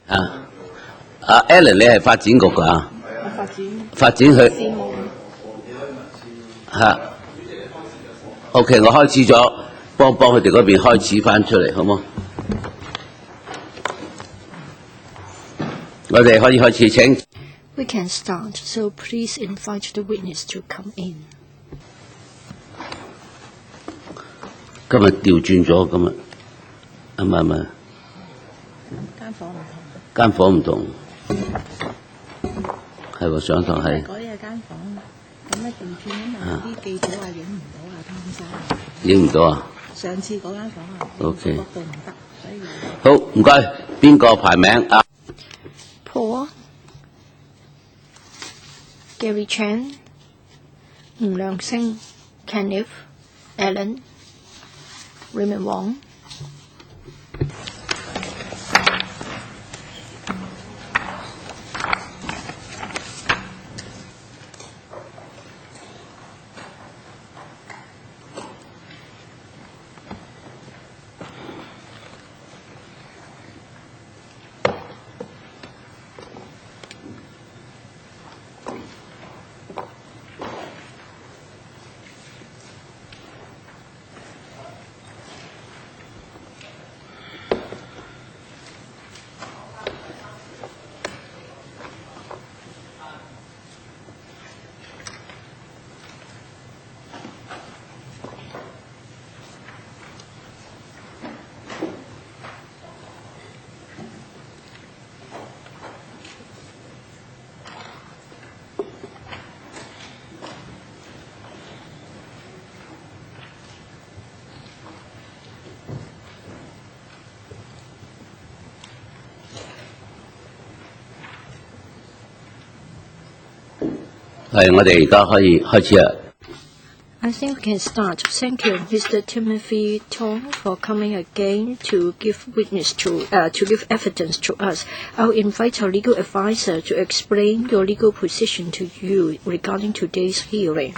Alan 你係發展局㗎啊？發展去OK， 我開始咗，幫佢哋嗰邊開始翻出嚟，好冇？我哋可以開始請。We can start, so please invite the witness to come in. 今日調轉咗，今日唔係，間房唔同，係喎，上堂係。改啊間房，咁咧調轉啊嘛，啲記者話影唔到啊，湯生。影唔到啊？上次嗰間房啊 ，OK， 角度唔得，所以。好，唔該，邊個排名啊 ？Paul, Gary Chan, 吳亮星 Kenneth, Alan, Raymond Wong. 係，我哋而家可以開始啦。I think we can start. Thank you, Mr. Timothy Tong, for coming again to give give evidence to us. I'll invite our legal advisor to explain your legal position to you regarding today's hearing.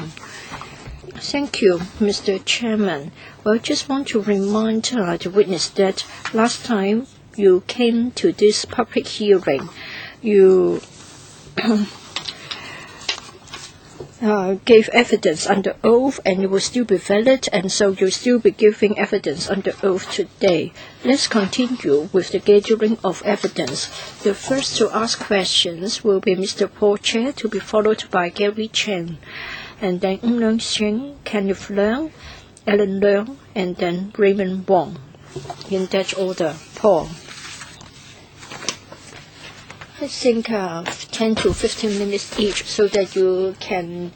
Thank you, Mr. Chairman. Well, I just want to remind the witness that last time you came to this public hearing, you gave evidence under oath, and it will still be valid, and so you'll still be giving evidence under oath today. Let's continue with the gathering of evidence. The first to ask questions will be Mr. Paul Chair, to be followed by Gary Chen, and then Leung Sing, Kenneth Leung, Alan Leung, and then Raymond Wong. In that order. Paul. I think 10 to 15 minutes each, so that you can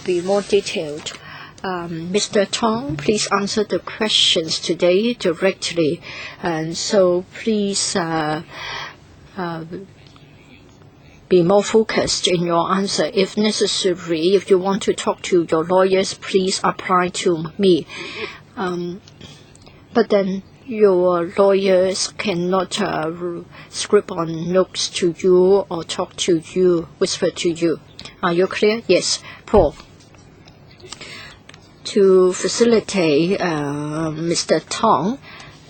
be more detailed. Mr. Tong, please answer the questions today directly, and so please be more focused in your answer. If necessary, if you want to talk to your lawyers, please apply to me. But then your lawyers cannot scribble on notes to you or talk to you, whisper to you. Are you clear? Yes. Paul. To facilitate Mr. Tong,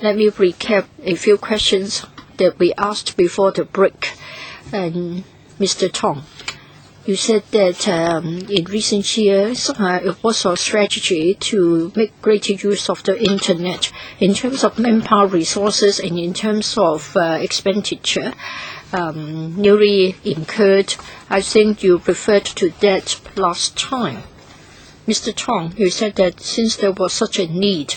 let me recap a few questions that we asked before the break. And Mr. Tong, you said that in recent years it was our strategy to make greater use of the Internet in terms of manpower resources and in terms of expenditure newly incurred. I think you referred to that last time. Mr. Tong, you said that since there was such a need,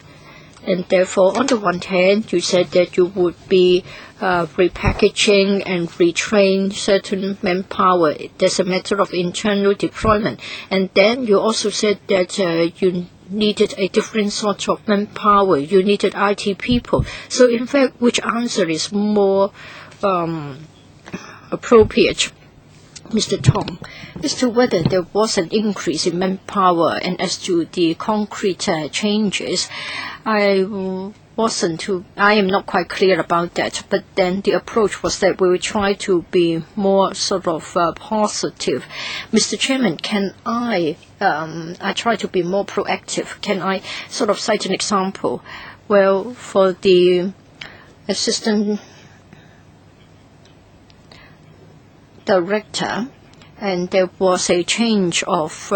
and therefore on the one hand you said that you would be repackaging and retrain certain manpower. There's a matter of internal deployment. And then you also said that you needed a different sort of manpower. You needed IT people. So in fact, which answer is more appropriate? Mr. Tong, as to whether there was an increase in manpower and as to the concrete changes, I am not quite clear about that, but then the approach was that we would try to be more sort of positive. Mr. Chairman, can I try to be more proactive? Can I sort of cite an example? Well, for the assistant director, and there was a change of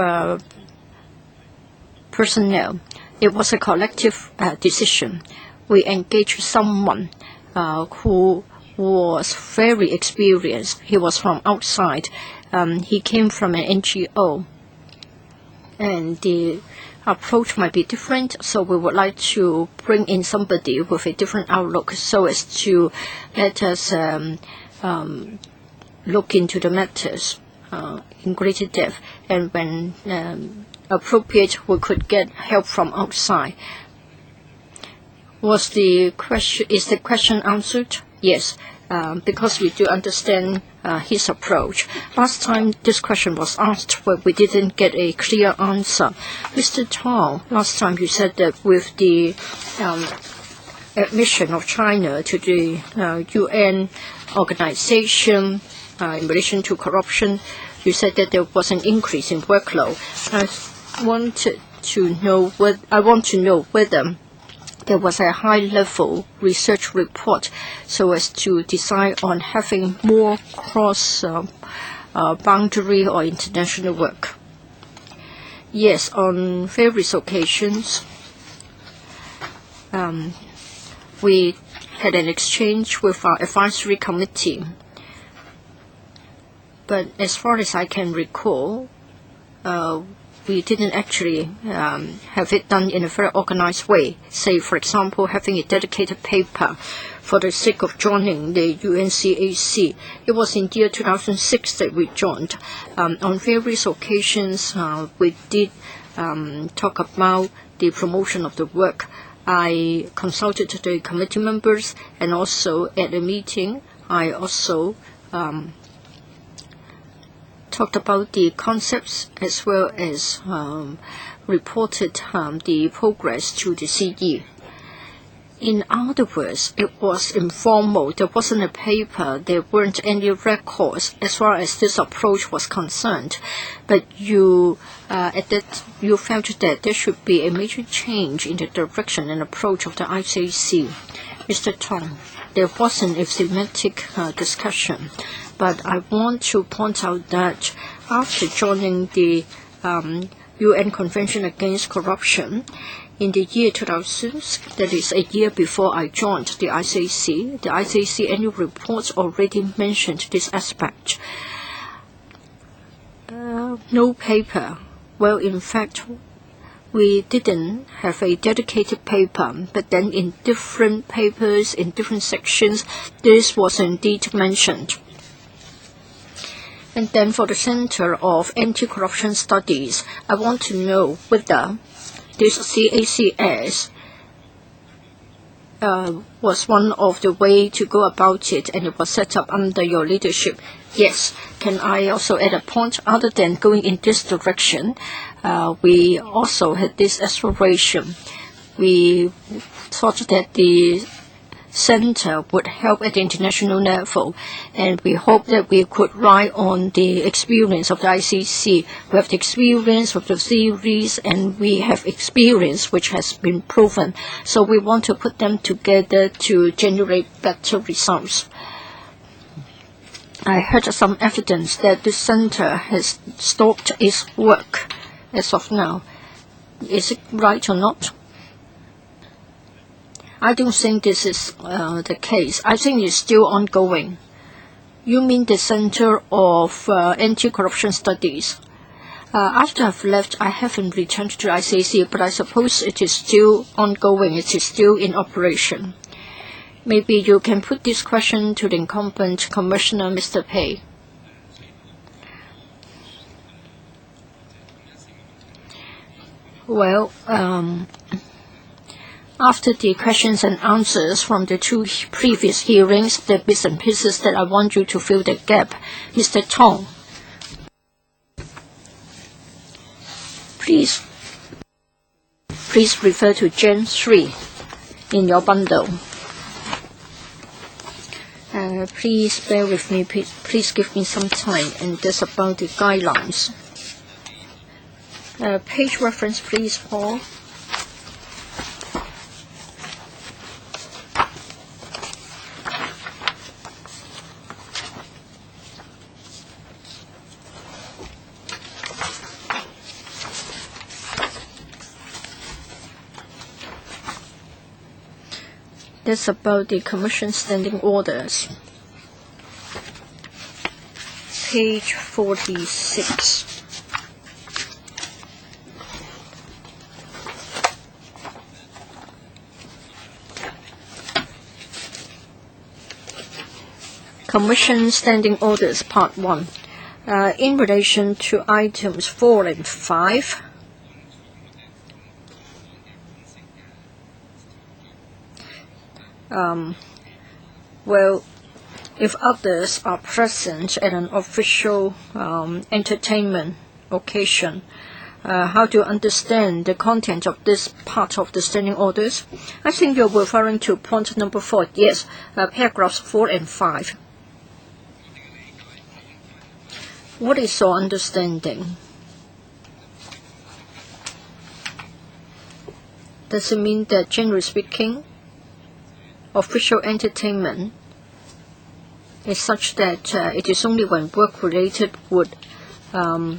personnel. It was a collective decision. We engaged someone who was very experienced. He was from outside. He came from an NGO, and the approach might be different, so we would like to bring in somebody with a different outlook so as to let us look into the matters in greater depth, and when appropriate, we could get help from outside. Is the question answered? Yes, because we do understand his approach. Last time this question was asked, but we didn't get a clear answer. Mr. Tong, last time you said that with the admission of China to the UN organization in relation to corruption, you said that there was an increase in workload. I want to know whether there was a high-level research report so as to decide on having more cross-boundary or international work. Yes, on various occasions, we had an exchange with our advisory committee. But as far as I can recall, we didn't actually have it done in a very organized way. Say, for example, having a dedicated paper for the sake of joining the UNCAC. It was in the year 2006 that we joined. On various occasions, we did talk about the promotion of the work. I consulted the committee members, and also at a meeting, I also talked about the concepts as well as reported the progress to the CE. In other words, it was informal. There wasn't a paper. There weren't any records as far as this approach was concerned. But you felt that there should be a major change in the direction and approach of the ICAC. Mr. Tong, there wasn't a thematic discussion. But I want to point out that after joining the UN Convention Against Corruption in the year 2000, that is a year before I joined the ICAC annual reports already mentioned this aspect. No paper. Well, in fact, we didn't have a dedicated paper, but then in different papers, in different sections, this was indeed mentioned. And then for the Center of Anti-Corruption Studies, I want to know whether this CACS was one of the way to go about it, and it was set up under your leadership. Yes. Can I also add a point? Other than going in this direction, we also had this aspiration. We thought that the center would help at the international level, and we hope that we could rely on the experience of the ICC. We have the experience of the theories, and we have experience which has been proven. So we want to put them together to generate better results. I heard some evidence that the center has stopped its work as of now. Is it right or not? I don't think this is the case. I think it's still ongoing. You mean the Center of Anti-Corruption Studies? After I've left, I haven't returned to ICAC, but I suppose it is still ongoing. It is still in operation. Maybe you can put this question to the incumbent Commissioner, Mr. Pei. Well, after the questions and answers from the two previous hearings, there are bits and pieces that I want you to fill the gap. Mr. Tong, please refer to Gen 3 in your bundle. Please bear with me. Please give me some time, and that's about the guidelines. Page reference, please, Paul. That's about the Commission standing orders. Page 46. Commission Standing Orders, Part 1. In relation to items 4 and 5, well, if others are present at an official entertainment occasion, how do you understand the content of this part of the standing orders? I think you're referring to point number 4. Yes, paragraphs 4 and 5. What is your understanding? Does it mean that, generally speaking, official entertainment is such that it is only when work-related would a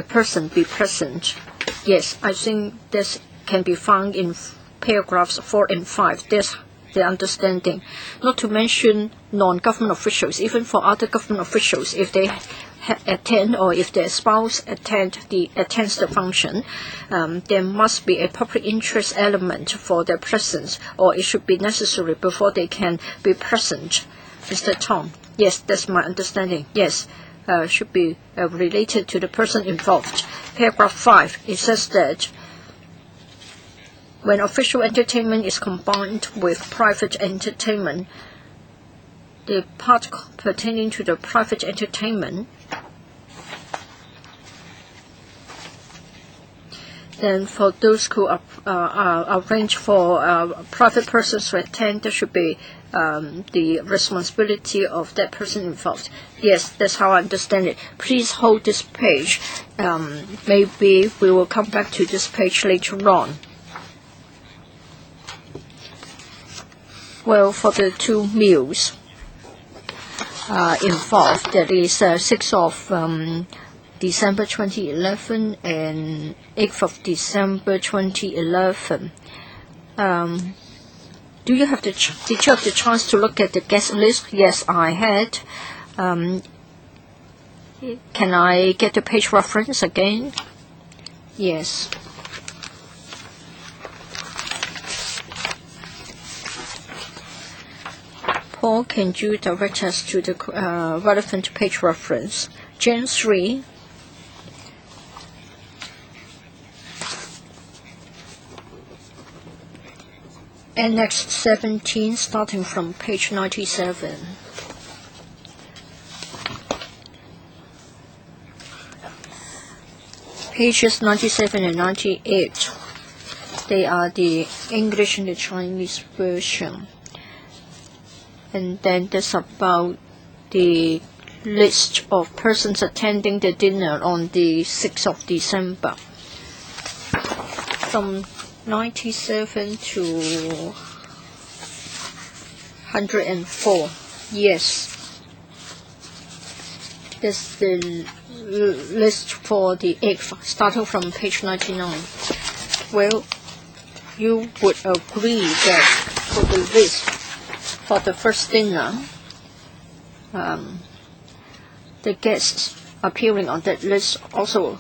person be present? Yes, I think this can be found in paragraphs 4 and 5. That's the understanding. Not to mention non-government officials, even for other government officials, if they attend or if their spouse attends the function, there must be a public interest element for their presence, or it should be necessary before they can be present. Mr. Tong. Yes, that's my understanding. Yes, should be related to the person involved. Paragraph 5, it says that when official entertainment is combined with private entertainment, the part pertaining to the private entertainment, then for those who arrange for private persons to attend, there should be the responsibility of that person involved. Yes, that's how I understand it. Please hold this page. Maybe we will come back to this page later on. Well, for the 2 meals involved, that is 6th of December 2011 and 8th of December 2011. Did you have the chance to look at the guest list? Yes, I had. Can I get the page reference again? Yes. Paul, can you direct us to the relevant page reference? Jan 3. Annex 17, starting from page 97. Pages 97 and 98, they are the English and the Chinese version. And then there's about the list of persons attending the dinner on the 6th of December. From 97 to 104. Yes. That's the list for the 8th, starting from page 99. Well, you would agree that for the list for the first dinner, the guests appearing on that list also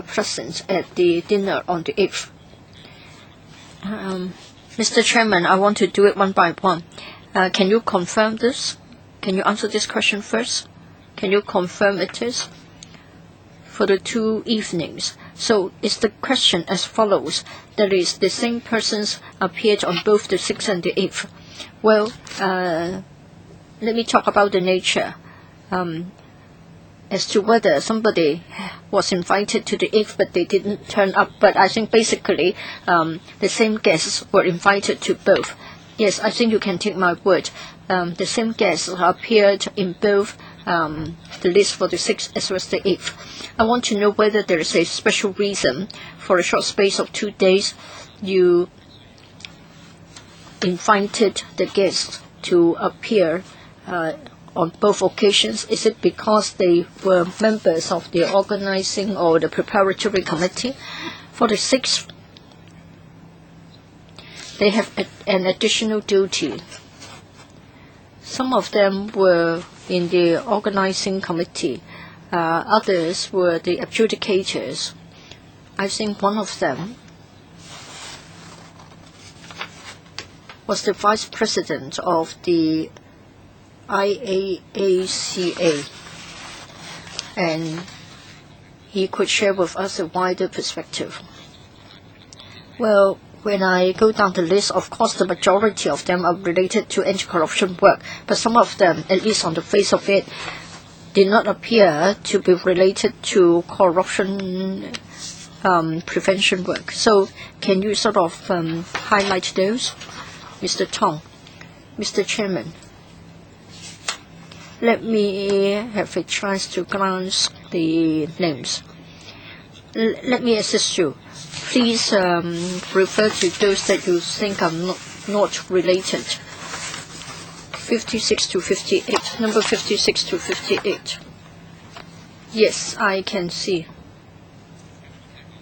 present at the dinner on the 8th. Mr. Chairman, I want to do it one by one. Can you confirm this? Can you answer this question first? Can you confirm it is for the 2 evenings? So is the question as follows. That is, the same persons appeared on both the 6th and the 8th. Well, let me talk about the nature. As to whether somebody was invited to the 8th but they didn't turn up. But I think basically the same guests were invited to both. Yes, I think you can take my word. The same guests appeared in both the list for the 6th as well as the 8th. I want to know whether there is a special reason for a short space of 2 days you invited the guests to appear on both occasions. Is it because they were members of the organizing or the preparatory committee? For the 6th, they have an additional duty. Some of them were in the organizing committee. Others were the adjudicators. I think one of them was the vice president of the IAACA, and he could share with us a wider perspective. Well, when I go down the list, of course, the majority of them are related to anti-corruption work, but some of them, at least on the face of it, did not appear to be related to corruption prevention work. So can you sort of highlight those? Mr. Tong. Mr. Chairman, let me have a chance to glance the names. Let me assist you. Please refer to those that you think are not related. 56 to 58. Number 56 to 58. Yes, I can see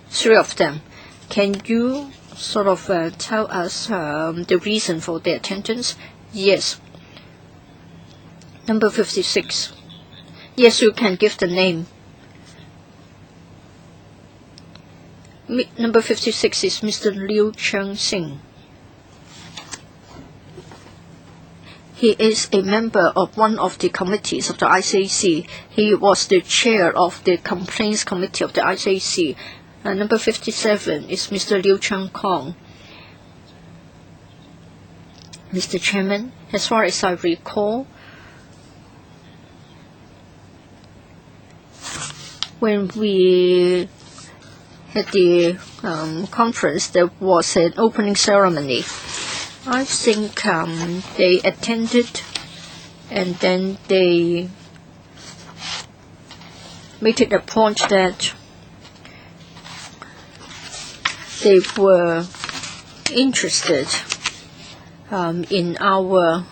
3 of them. Can you sort of tell us the reason for their attendance? Yes. Number 56. Yes, you can give the name. Number 56 is Mr. Liu Cheng-sing. He is a member of one of the committees of the ICAC. He was the chair of the complaints committee of the ICAC. Number 57 is Mr. Liu Cheng-kong. Mr. Chairman, as far as I recall, when we at the conference, there was an opening ceremony. I think they attended, and then they made it a point that they were interested in our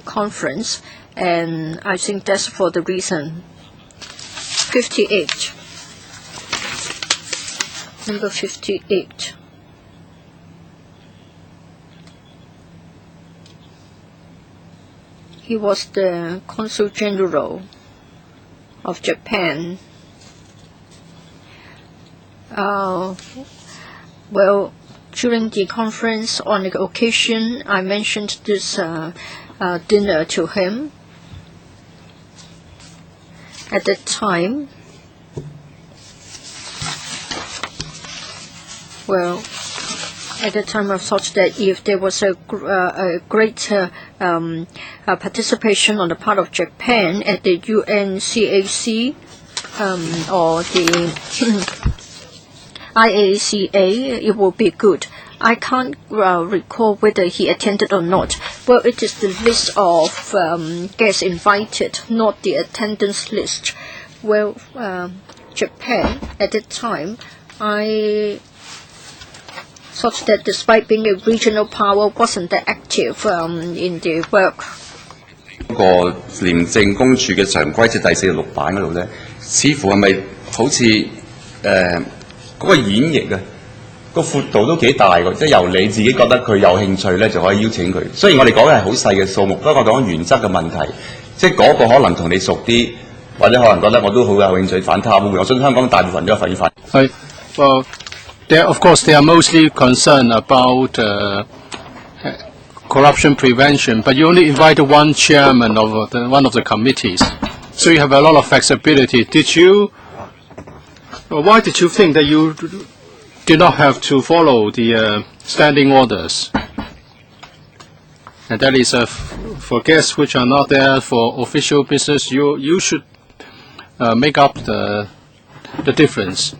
conference, and I think that's for the reason. 58. Number 58. He was the Consul General of Japan. Well, during the conference, on the occasion, I mentioned this dinner to him. At that time, I thought that if there was a greater participation on the part of Japan at the UNCAC or the IACA, it will be good. I can't recall whether he attended or not. Well, it is the list of guests invited, not the attendance list. Well, Japan, at that time, I thought that despite being a regional power, wasn't that active in the work. 個廉政公署嘅常規，即係第46版嗰度咧，似乎係咪好似嗰個演繹啊，個闊度都幾大喎，即係由你自己覺得佢有興趣咧，就可以邀請佢。雖然我哋講嘅係好細嘅數目，不過我講原則嘅問題，即係嗰個可能同你熟啲，或者可能覺得我都好有興趣反貪污。我相信香港大部分都係反。係，of course, they are mostly concerned about corruption prevention, but you only invited one chairman of one of the committees, so you have a lot of flexibility. Why did you think that you did not have to follow the standing orders? And that is for guests which are not there for official business, you should make up the difference.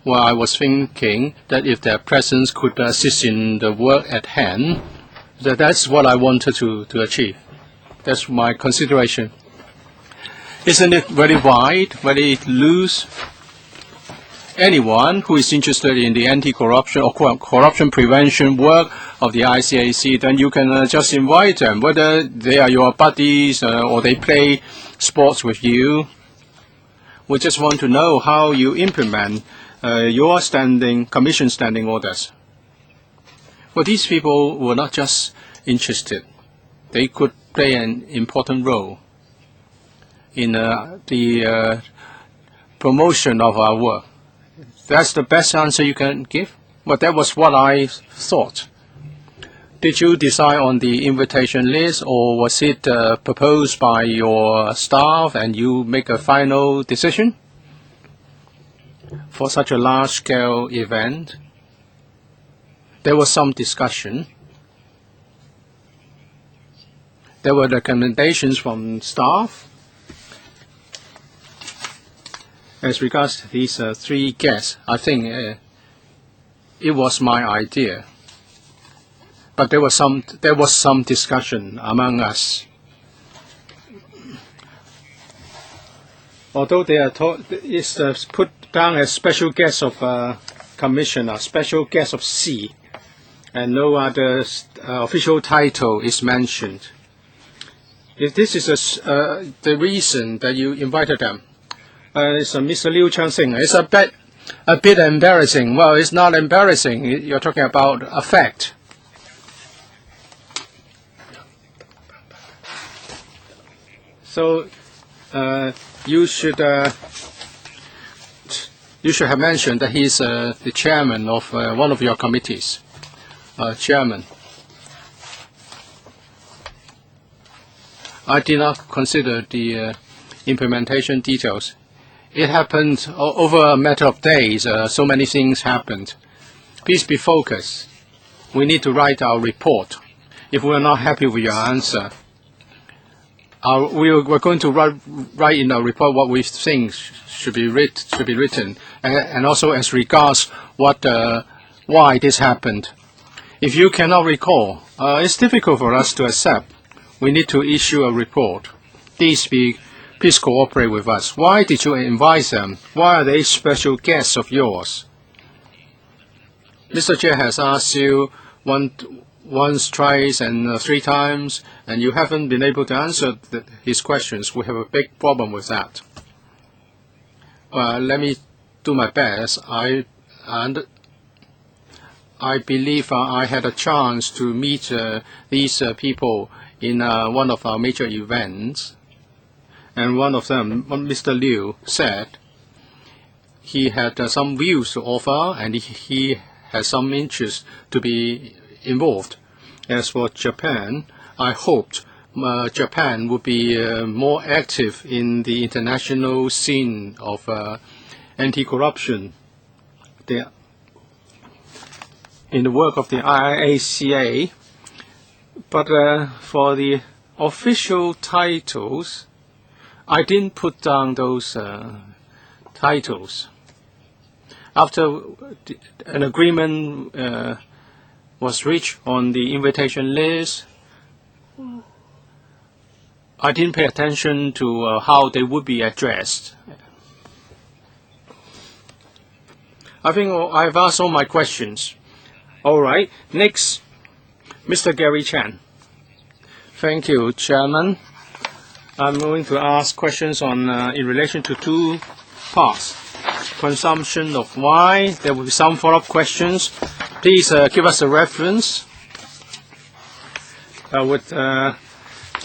Well, I was thinking that if their presence could assist in the work at hand, that's what I wanted to achieve. That's my consideration. Isn't it very wide, very loose? Anyone who is interested in the anti-corruption or corruption prevention work of the ICAC, then you can just invite them, whether they are your buddies or they play sports with you. We just want to know how you implement your commission standing orders. Well, these people were not just interested. They could play an important role in the promotion of our work. That's the best answer you can give? But that was what I thought. Did you decide on the invitation list, or was it proposed by your staff and you make a final decision for such a large-scale event? There was some discussion. There were recommendations from staff. As regards to these 3 guests, I think it was my idea. But there was some discussion among us. Although they are it's put down as special guest of commissioner, special guest of C, and no other official title is mentioned. If this is the reason that you invited them, it's Mr. Liu Chang-sing. It's a bit embarrassing. Well, it's not embarrassing. You're talking about a fact. So you should have mentioned that he's the chairman of one of your committees. Chairman. I did not consider the implementation details. It happened over a matter of days. So many things happened. Please be focused. We need to write our report. If we are not happy with your answer, we're going to write in our report what we think should be written, and also as regards why this happened. If you cannot recall, it's difficult for us to accept. We need to issue a report. Please cooperate with us. Why did you invite them? Why are they special guests of yours? Mr. Chair has asked you once, twice, and 3 times, and you haven't been able to answer his questions. We have a big problem with that. Let me do my best. I believe I had a chance to meet these people in one of our major events, and one of them, Mr. Liu, said he had some views to offer, and he has some interest to be involved. As for Japan, I hoped Japan would be more active in the international scene of anti-corruption, in the work of the IACA. But for the official titles, I didn't put down those titles. After an agreement was reached on the invitation list, I didn't pay attention to how they would be addressed. I think I've asked all my questions. All right, next, Mr. Gary Chan. Thank you, Chairman. I'm going to ask questions on in relation to 2 parts. Consumption of wine. There will be some follow-up questions. Please give us a reference. Would the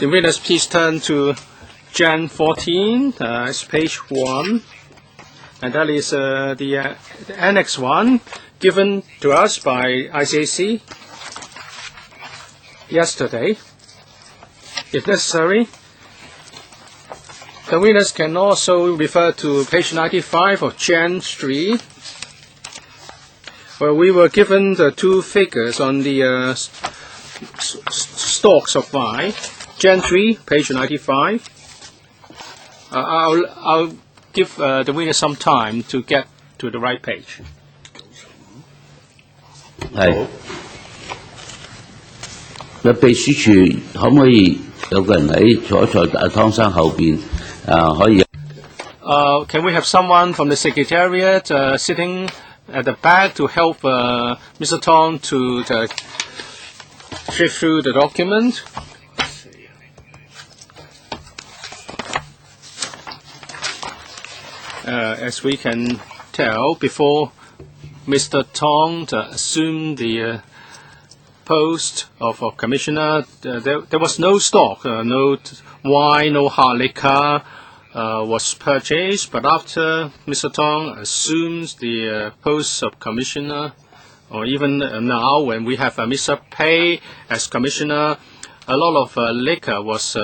witness please turn to Jan 14, it's page 1, and that is the Annex 1 given to us by ICAC yesterday. If necessary, the witness can also refer to page 95 of Jan 3, where we were given the 2 figures on the stocks of wine. Jan 3, page 95. I'll give the witness some time to get to the right page. 係，個秘書處可唔可以有個人喺坐喺阿湯生後邊可以？ Can we have someone from the Secretariat sitting at the back to help Mr. Tong to shift through the document? As we can tell, before Mr. Tong assumed the post of commissioner, there was no stock, no wine, no hard liquor was purchased. But after Mr. Tong assumes the post of commissioner, or even now when we have Mr. Pei as commissioner, a lot of liquor was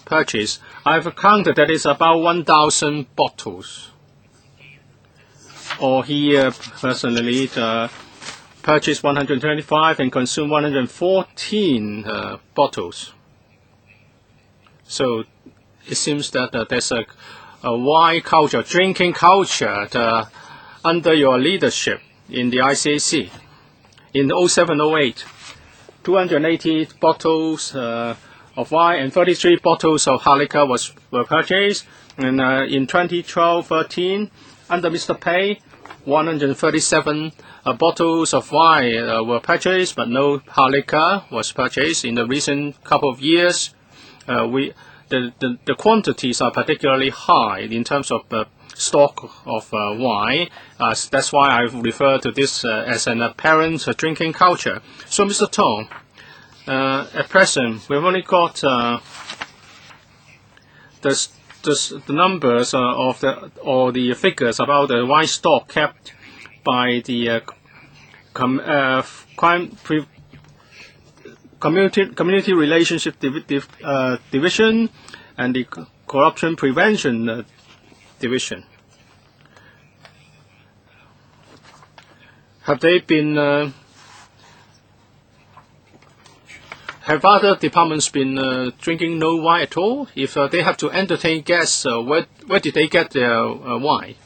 purchased. I've counted that it's about 1,000 bottles. Or he personally purchased 125 and consumed 114 bottles. So it seems that there's a wine culture, drinking culture under your leadership in the ICAC. In 07-08, 280 bottles of wine and 33 bottles of hard liquor were purchased. And in 2012-13, under Mr. Pei, 137 bottles of wine were purchased, but no hard liquor was purchased. In the recent couple of years, the quantities are particularly high in terms of stock of wine. That's why I refer to this as an apparent drinking culture. So, Mr. Tong, at present, we've only got the numbers or the figures about the wine stock kept by the community relationship division and the corruption prevention division. Have they been? Have other departments been drinking no wine at all? If they have to entertain guests, where did they get their wine?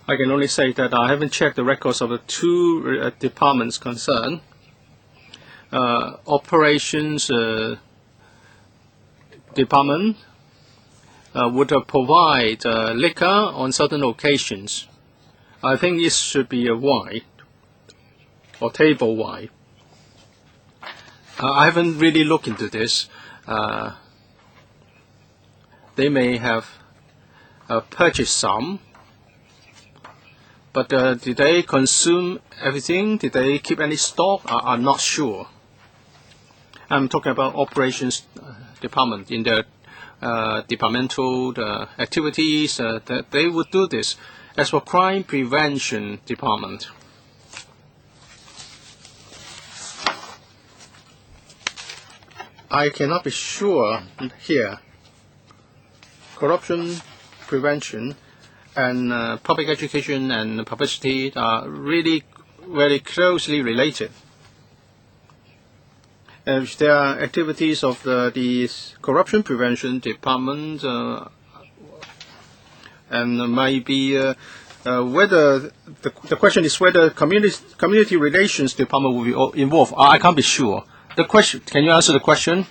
I can only say that I haven't checked the records of the two departments concerned. Operations department would provide liquor on certain occasions. I think it should be a wine or table wine. I haven't really looked into this. They may have purchased some, but did they consume everything? Did they keep any stock? I'm not sure. I'm talking about operations department. In their departmental activities, that they would do this. As for crime prevention department, I cannot be sure here. Corruption prevention and public education and publicity are really very closely related. If there are activities of the corruption prevention department, and maybe whether the question is whether community relations department will be involved. I can't be sure. The question, can you answer the question?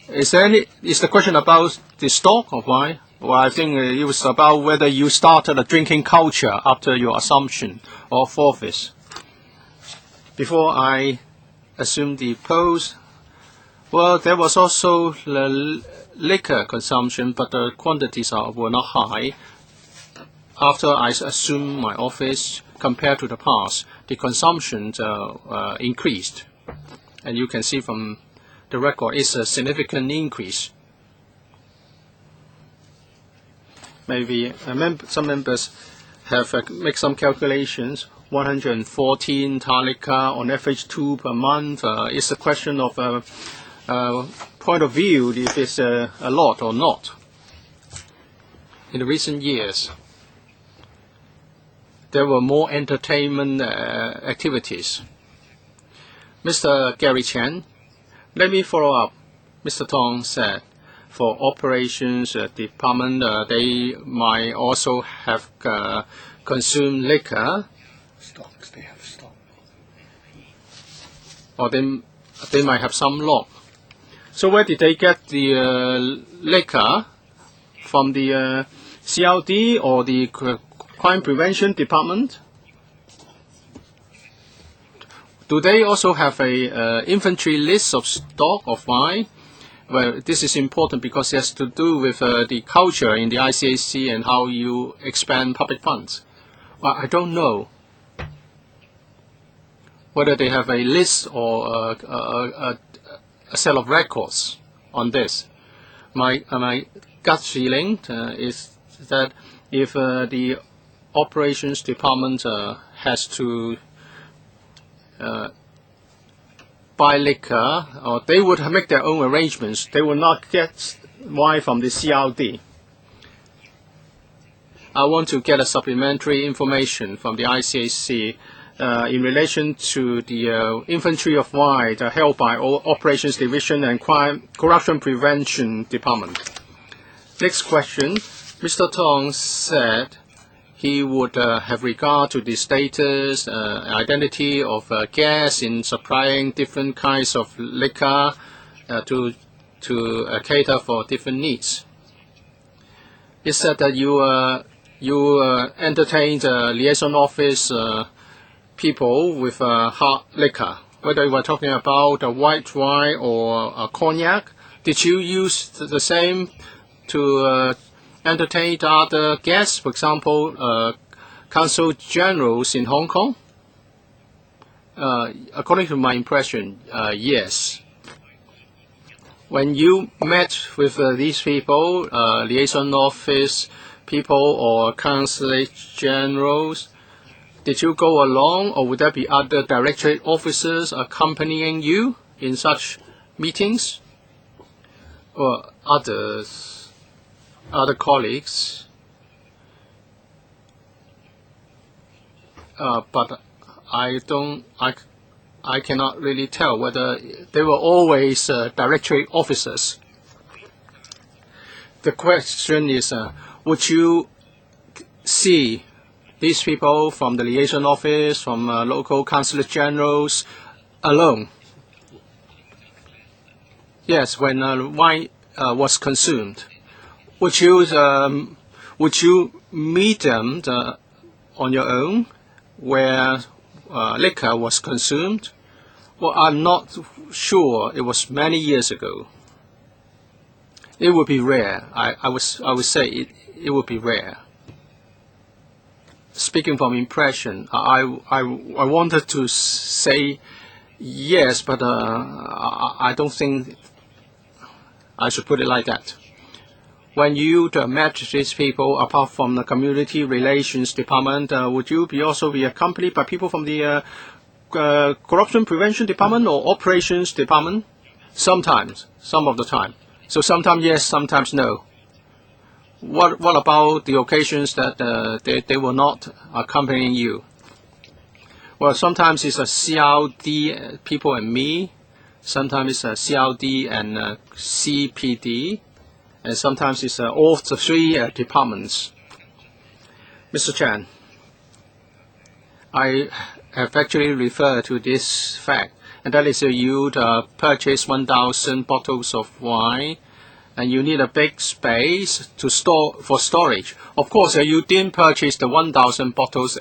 Is the question about the stock of wine? Well, I think it was about whether you started a drinking culture after your assumption of office. Before I assumed the post, well, there was also liquor consumption, but the quantities were not high. After I assumed my office, compared to the past, the consumption increased. And you can see from the record, it's a significant increase. Maybe some members have made some calculations. 114 hard liquor on average 2 per month. It's a question of point of view if it's a lot or not. In the recent years, there were more entertainment activities. Mr. Gary Chen, let me follow up. Mr. Tong said for operations department, they might also have consumed liquor. Stocks, they have stock. Or they might have some lot. So where did they get the liquor? From the CLD or the crime prevention department? Do they also have a inventory list of stock of wine? Well, this is important because it has to do with the culture in the ICAC and how you expand public funds. Well, I don't know. whether they have a list or a set of records on this. My gut feeling is that if the operations department has to buy liquor, or they would make their own arrangements, they will not get wine from the CRD. I want to get a supplementary information from the ICAC in relation to the inventory of wine held by Operations Division and Corruption Prevention Department. Next question. Mr. Tong said he would have regard to the status, identity of guests in supplying different kinds of liquor to cater for different needs. He said that you entertained liaison office people with hard liquor, whether you were talking about a white wine or a cognac. Did you use the same to entertain other guests, for example, consul generals in Hong Kong? According to my impression, yes. When you met with these people, liaison office people or consulate generals, did you go along, or would there be other directorate officers accompanying you in such meetings, or other colleagues? But I cannot really tell whether they were always directorate officers. The question is, would you see these people from the liaison office, from local consulate generals alone? Yes, when wine was consumed. Would you meet them on your own where liquor was consumed? Well, I'm not sure. It was many years ago. It would be rare. I would say it would be rare. Speaking from impression, I wanted to say yes, but I don't think I should put it like that. When you met these people, apart from the community relations department, would you also be accompanied by people from the corruption prevention department or operations department? Sometimes, some of the time. So sometimes yes, sometimes no. What about the occasions that they were not accompanying you? Well, sometimes it's a CRD people and me. Sometimes it's a CRD and CPD. And sometimes it's all the three departments. Mr. Chan, I have actually referred to this fact, and that is you purchase 1,000 bottles of wine, and you need a big space to store for storage. Of course, you didn't purchase the 1,000 bottles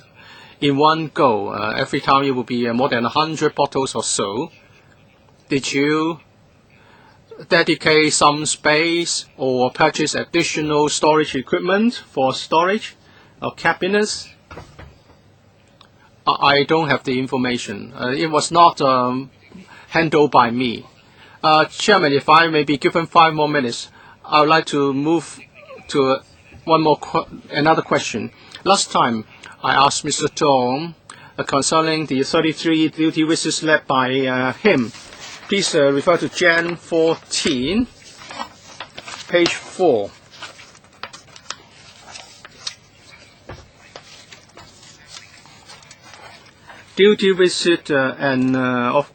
in one go. Every time it will be more than 100 bottles or so. Did you dedicate some space or purchase additional storage equipment for storage or cabinets? I don't have the information. It was not handled by me. Chairman, if I may be given 5 more minutes, I would like to move to another question. Last time, I asked Mr. Tong concerning the 33 duty visits led by him. Please refer to Jan 14, page 4. Duty visit and of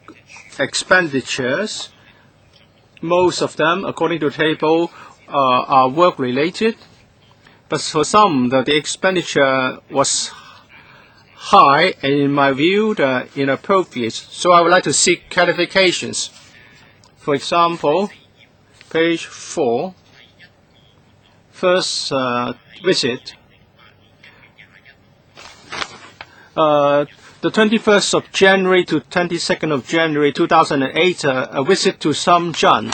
expenditures, most of them, according to the table, are work-related. But for some, the expenditure was high and, in my view, inappropriate. So I would like to seek clarifications. For example, page 4, first visit. The 21st of January to 22nd of January 2008, a visit to Samjan.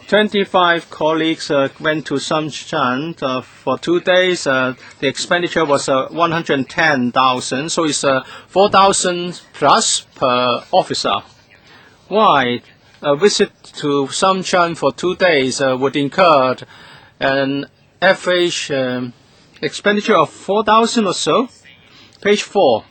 25 colleagues went to Samchan for 2 days. The expenditure was 110,000, so it's 4,000 plus per officer. Why? A visit to Samchan for 2 days would incur an average expenditure of 4,000 or so. Page 4.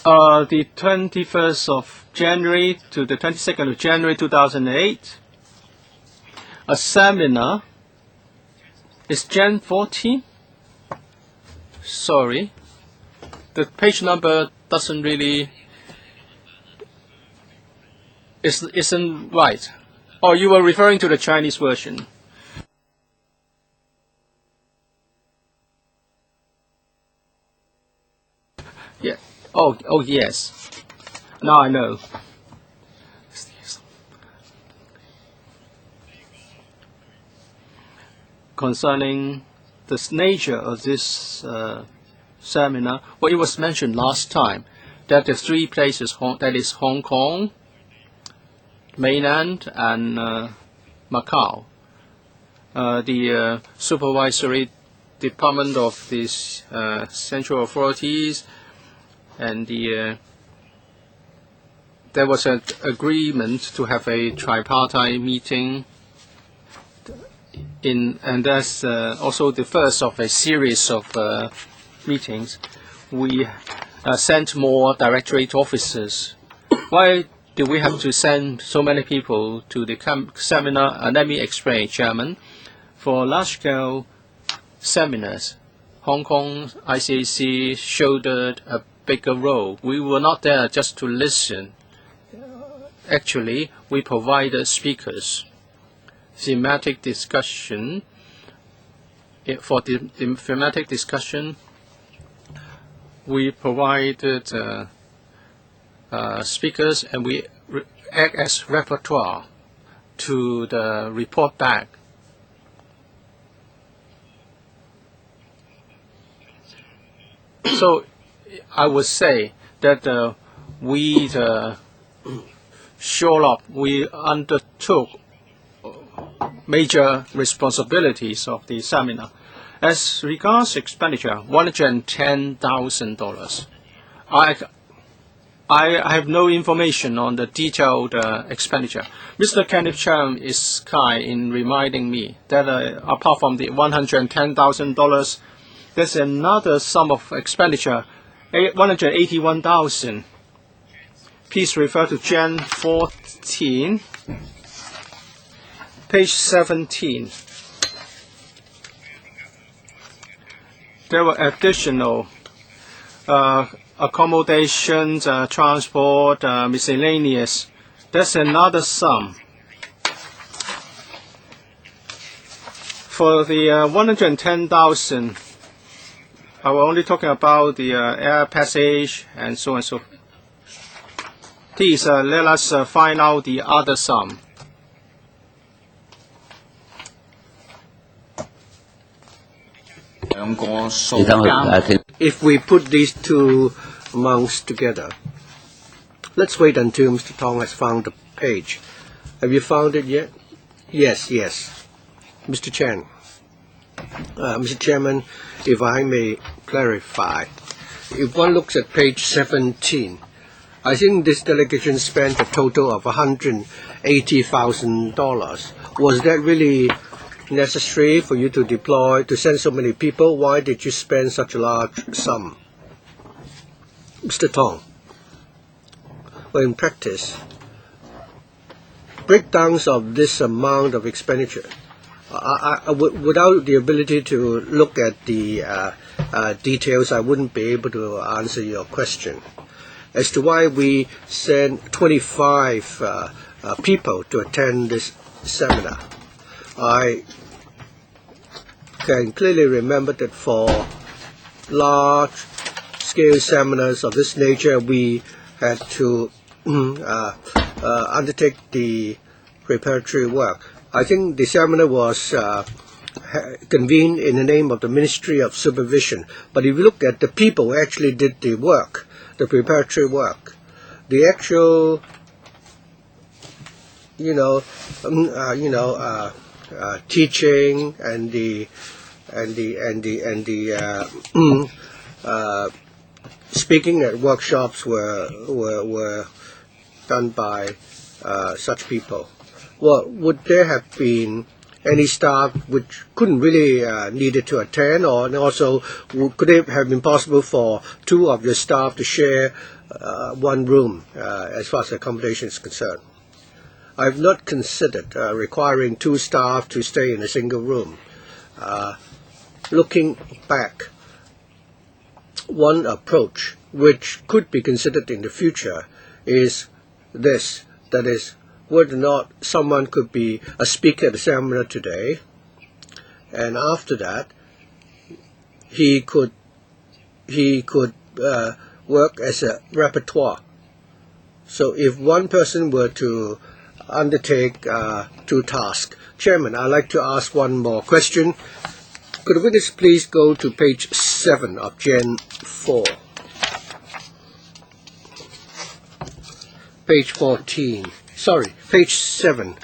The 21st of January to the 22nd of January 2008, a seminar. Is Jan 14? Sorry, the page number doesn't really isn't right. Oh, you were referring to the Chinese version. Yeah. Oh yes. Now I know. Concerning the nature of this seminar, well, it was mentioned last time that the 3 places, that is Hong Kong, mainland, and Macau. The supervisory department of these central authorities, and there was an agreement to have a tripartite meeting, and that's also the first of a series of meetings. We sent more directorate officers. Why do we have to send so many people to the seminar? Let me explain, Chairman. For large-scale seminars, Hong Kong ICAC shouldered a bigger role. We were not there just to listen. Actually, we provided speakers, thematic discussion. For the thematic discussion, we provided speakers, and we act as repertoire to the report back. So I would say that we undertook major responsibilities of the seminar. As regards expenditure, $110,000. I have no information on the detailed expenditure. Mr. Kenneth Chang is kind in reminding me that apart from the $110,000, there's another sum of expenditure, $181,000. Please refer to Jan 14, page 17. There were additional accommodations, transport, miscellaneous. That's another sum. For the $110,000, I was only talking about the air passage and so on and so forth. Please let us find out the other sum. If we put these 2 amounts together, let's wait until Mr. Tong has found the page. Have you found it yet? Yes. Mr. Chen. Mr. Chairman, if I may clarify, if one looks at page 17, I think this delegation spent a total of $180,000. Was that really necessary for you to send so many people? Why did you spend such a large sum? Mr. Tong. Well, in practice, breakdowns of this amount of expenditure, without the ability to look at the details, I wouldn't be able to answer your question. As to why we sent 25 people to attend this seminar, I can clearly remember that for large-scale seminars of this nature, we had to undertake the preparatory work. I think the seminar was convened in the name of the Ministry of Supervision. But if you look at the people who actually did the work, the preparatory work, the actual, teaching and the speaking at workshops were done by such people. Well, would there have been any staff which couldn't really needed to attend, or and also could it have been possible for two of your staff to share one room as far as accommodation is concerned? I've not considered requiring two staff to stay in a single room. Looking back, one approach which could be considered in the future is this, that is, whether or not someone could be a speaker at the seminar today, and after that he could work as a repertoire. So if one person were to undertake two tasks. Chairman, I'd like to ask one more question. Could the witness please go to page 7 of Gen 4? Page 14. Sorry, page 7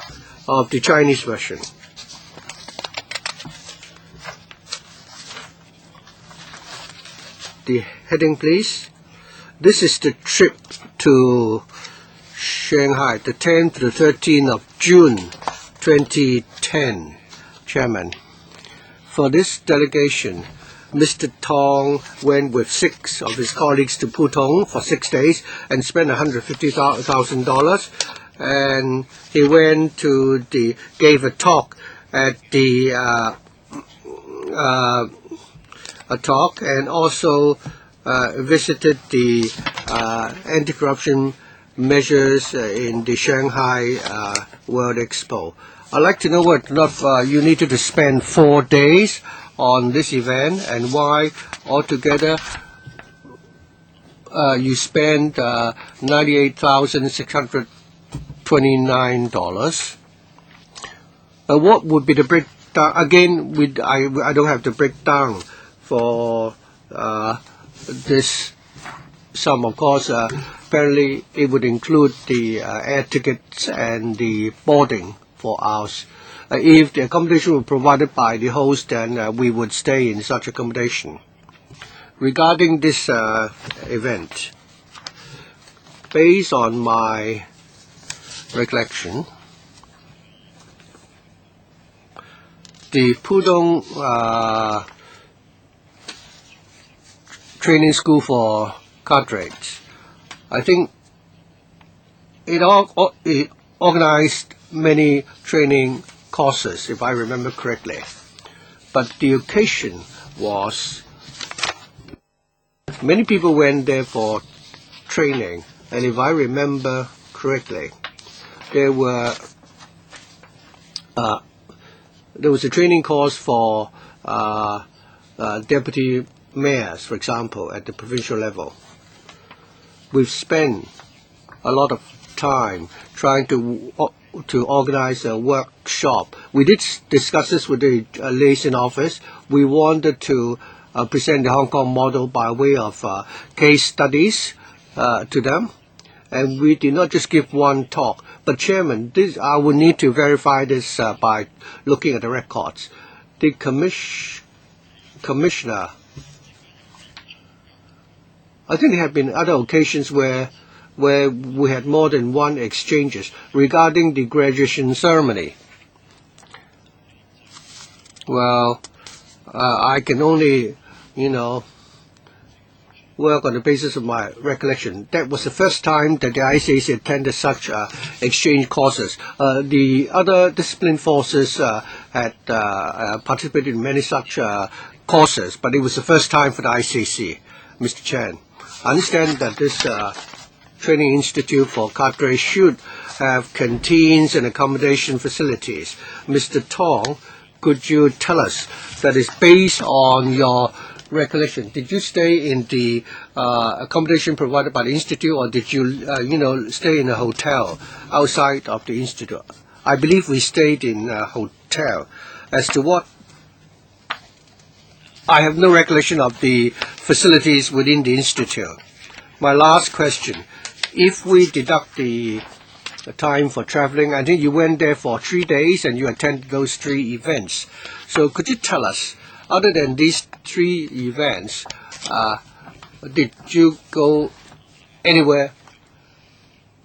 of the Chinese version. The heading, please. This is the trip to Shanghai, the 10th to the 13th of June 2010. Chairman, for this delegation, Mr. Tong went with 6 of his colleagues to Pudong for 6 days and spent $150,000. And he went to gave a talk at and also visited the anti-corruption measures in the Shanghai World Expo. I'd like to know what you needed to spend 4 days on this event, and why altogether you spent $98,629. What would be the breakdown? Again, I don't have the breakdown for this sum. Of course, apparently it would include the air tickets and the boarding for ours. If the accommodation were provided by the host, then we would stay in such accommodation. Regarding this event, based on my recollection, the Pudong training school for cadres, I think it organized many training courses, if I remember correctly. But the occasion was many people went there for training, and if I remember correctly, there was a training course for deputy mayors, for example, at the provincial level. We've spent a lot of time trying to organize a workshop. We did discuss this with the liaison office. We wanted to present the Hong Kong model by way of case studies to them. And we did not just give one talk. But Chairman, I will need to verify this by looking at the records. The commissioner, I think there have been other occasions where we had more than one exchanges regarding the graduation ceremony. Well, I can only, work on the basis of my recollection. That was the first time that the ICAC attended such exchange courses. The other discipline forces had participated in many such courses, but it was the first time for the ICAC. Mr. Chan, I understand that this Training Institute for cadres should have canteens and accommodation facilities. Mr. Tong, could you tell us, that is based on your recollection, did you stay in the accommodation provided by the Institute, or did you, stay in a hotel outside of the Institute? I believe we stayed in a hotel. As to what I have no recollection of the facilities within the Institute. My last question, if we deduct the time for traveling, I think you went there for 3 days and you attended those 3 events. So could you tell us, other than these 3 events, did you go anywhere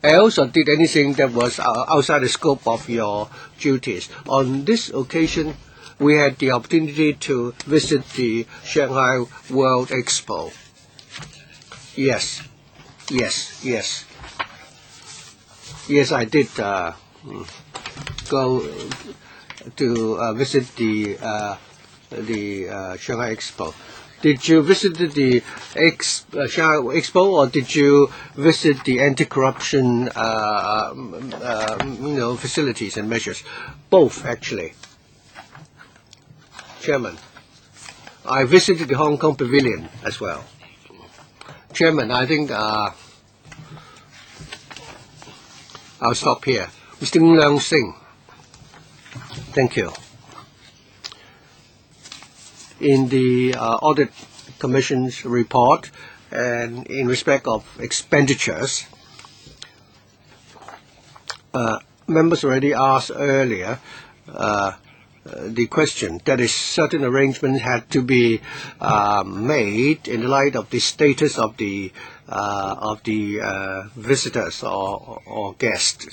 else or did anything that was outside the scope of your duties? On this occasion, we had the opportunity to visit the Shanghai World Expo. Yes, I did go to visit the Shanghai Expo. Did you visit the Shanghai Expo, or did you visit the anti-corruption, facilities and measures? Both, actually. Chairman, I visited the Hong Kong Pavilion as well. Chairman, I think I'll stop here. Mr. Hin-ming. Thank you. In the Audit Commission's report and in respect of expenditures, members already asked earlier the question that is certain arrangements had to be made in light of the status of the visitors or guests,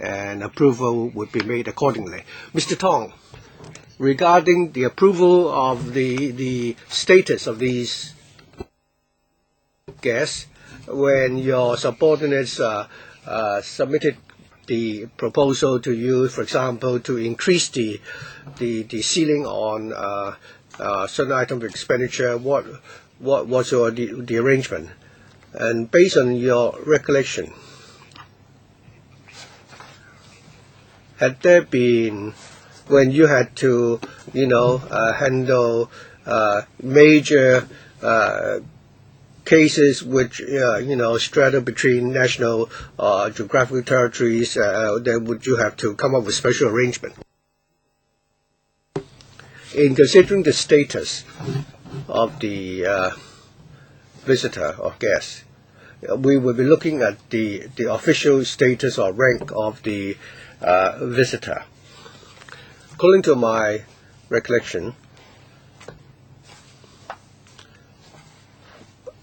and approval would be made accordingly. Mr. Tong, regarding the approval of the status of these guests, when your subordinates submitted the proposal to you, for example, to increase the ceiling on certain items of expenditure, what was the arrangement? And based on your recollection, had there been, when you had to, handle major cases which, straddle between national geographical territories, then would you have to come up with special arrangement? In considering the status of the visitor or guest, we will be looking at the official status or rank of the visitor. According to my recollection,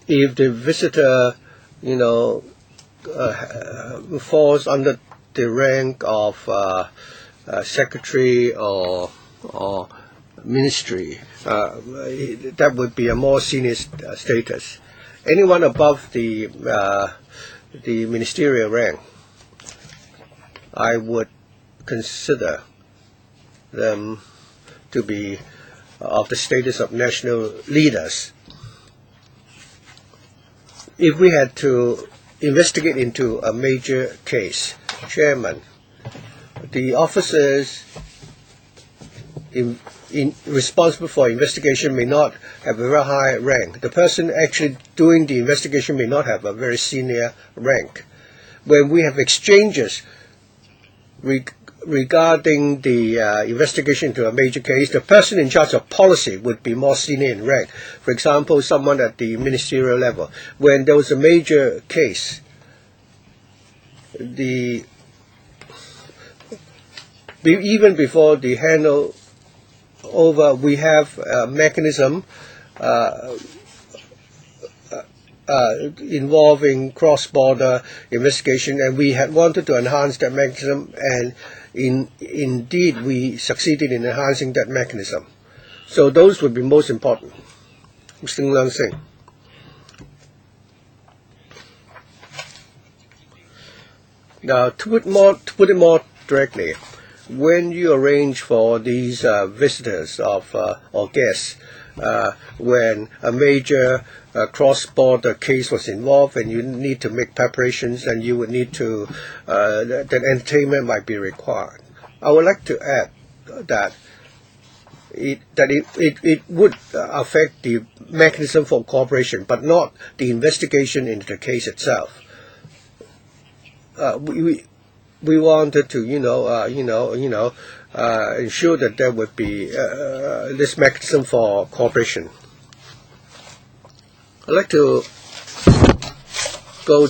if the visitor, falls under the rank of secretary or ministry, that would be a more senior status. Anyone above the ministerial rank, I would consider them to be of the status of national leaders. If we had to investigate into a major case, Chairman, the officers responsible for investigation may not have a very high rank. The person actually doing the investigation may not have a very senior rank. When we have exchanges regarding the investigation into a major case, the person in charge of policy would be more senior in rank. For example, someone at the ministerial level. When there was a major case, even before the handover, we have a mechanism involving cross-border investigation, and we had wanted to enhance that mechanism, and indeed we succeeded in enhancing that mechanism. So those would be most important. Mr. Hin-ming. Now, to put it more directly, when you arrange for these visitors or guests, when a major cross-border case was involved and you need to make preparations and you would need to, that entertainment might be required. I would like to add that it would affect the mechanism for cooperation, but not the investigation into the case itself. we wanted to, ensure that there would be this mechanism for cooperation. I'd like to go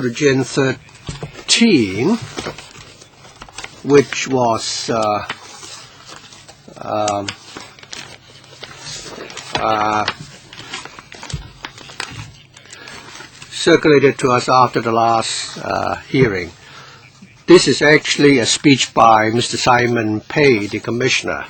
to Gen 13, which was circulated to us after the last hearing. This is actually a speech by Mr. Simon Pei, the Commissioner.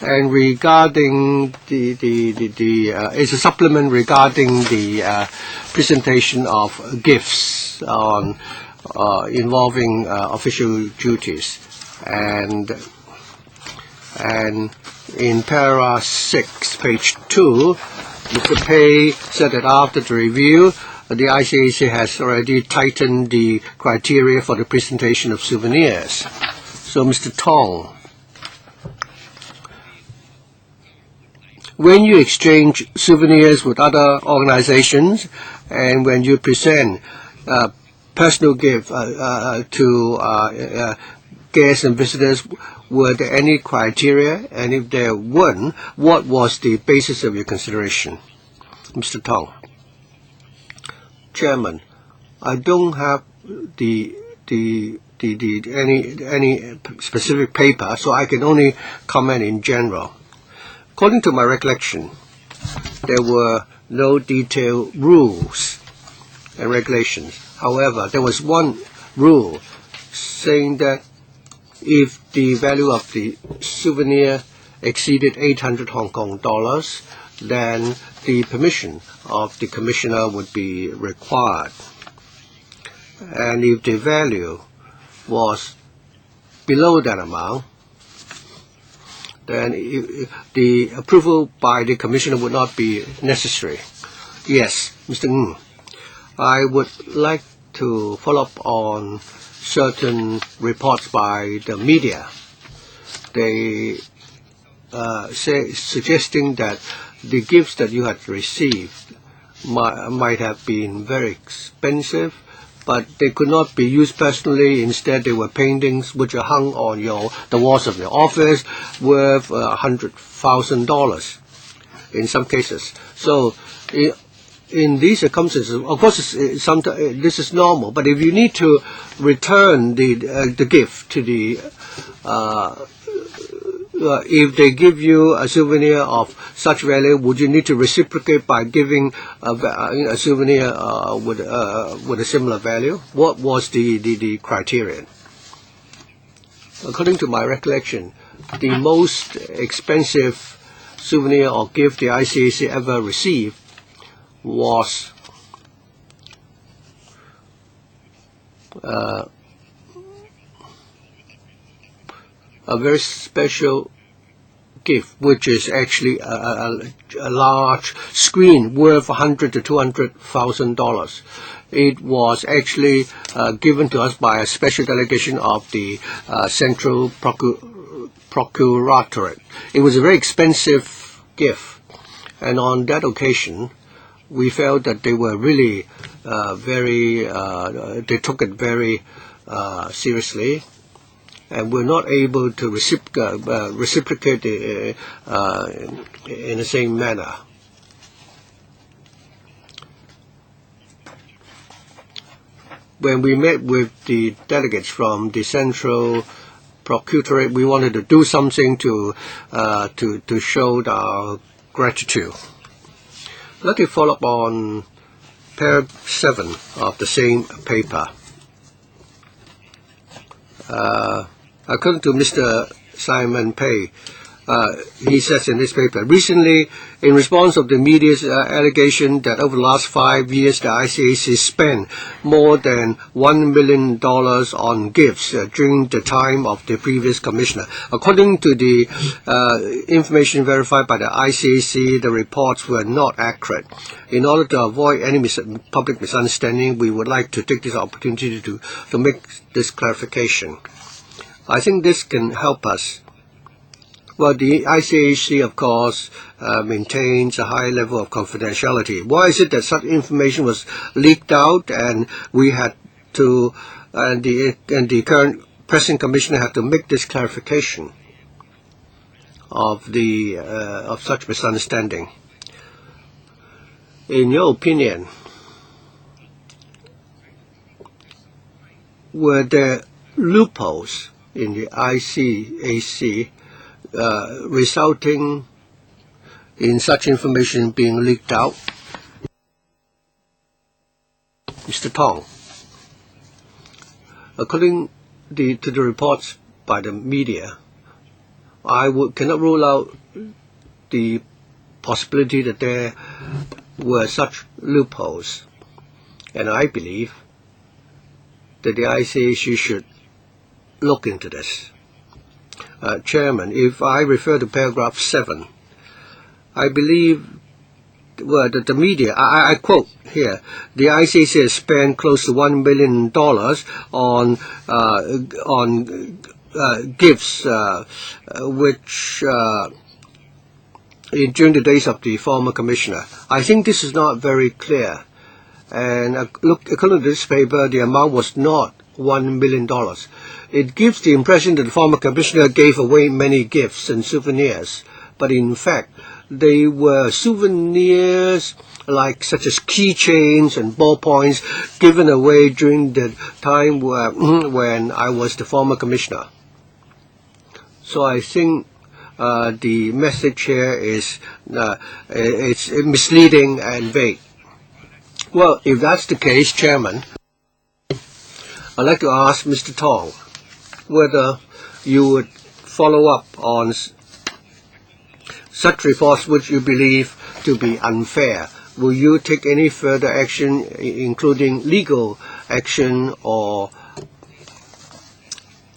And regarding it's a supplement regarding the presentation of gifts on involving official duties, and in paragraph 6, page 2, Mr. Pei said that after the review, the ICAC has already tightened the criteria for the presentation of souvenirs. So, Mr. Tong, when you exchange souvenirs with other organizations and when you present personal gift to guests and visitors, were there any criteria? And if there weren't, what was the basis of your consideration? Mr. Tong. Chairman, I don't have any specific paper, so I can only comment in general. According to my recollection, there were no detailed rules and regulations. However, there was one rule saying that if the value of the souvenir exceeded 800 Hong Kong dollars, then the permission of the commissioner would be required. And if the value was below that amount, then the approval by the commissioner would not be necessary. Yes, Mr. Ng, I would like to follow up on certain reports by the media. They suggesting that the gifts that you had received might have been very expensive, but they could not be used personally. Instead, they were paintings which are hung on the walls of your office worth $100,000 in some cases. So in these circumstances, of course, this is normal, but if you need to return the gift to the if they give you a souvenir of such value, would you need to reciprocate by giving a souvenir with a similar value? What was the criterion? According to my recollection, the most expensive souvenir or gift the ICAC ever received was a very special gift, which is actually a large screen worth $100,000 to $200,000. It was actually given to us by a special delegation of the Central Procuratorate. It was a very expensive gift, and on that occasion, we felt that they were really they took it very seriously, and were not able to reciprocate in the same manner. When we met with the delegates from the Central Procuratorate, we wanted to do something to show our gratitude. Let me follow up on paragraph 7 of the same paper. According to Mr. Simon Pei, he says in this paper, recently, in response of the media's allegation that over the last 5 years the ICAC spent more than $1 million on gifts during the time of the previous commissioner. According to the information verified by the ICAC, the reports were not accurate. In order to avoid any public misunderstanding, we would like to take this opportunity to make this clarification. I think this can help us Well, the ICAC, of course, maintains a high level of confidentiality. Why is it that such information was leaked out, and we had to, and the current President Commissioner had to make this clarification of such misunderstanding? In your opinion, were there loopholes in the ICAC resulting in such information being leaked out? Mr. Tong, according to the reports by the media, I cannot rule out the possibility that there were such loopholes, and I believe that the ICAC should look into this. Chairman, if I refer to paragraph 7, I believe that the media, I quote here, the ICAC has spent close to $1 million on gifts which during the days of the former commissioner. I think this is not very clear. And according to this paper, the amount was not $1 million. It gives the impression that the former commissioner gave away many gifts and souvenirs, but in fact, they were souvenirs such as keychains and ballpoints given away during the time when I was the former commissioner. So I think the message here is it's misleading and vague. Well, if that's the case, Chairman, I'd like to ask Mr. Tong whether you would follow up on such reports which you believe to be unfair. Will you take any further action, including legal action, or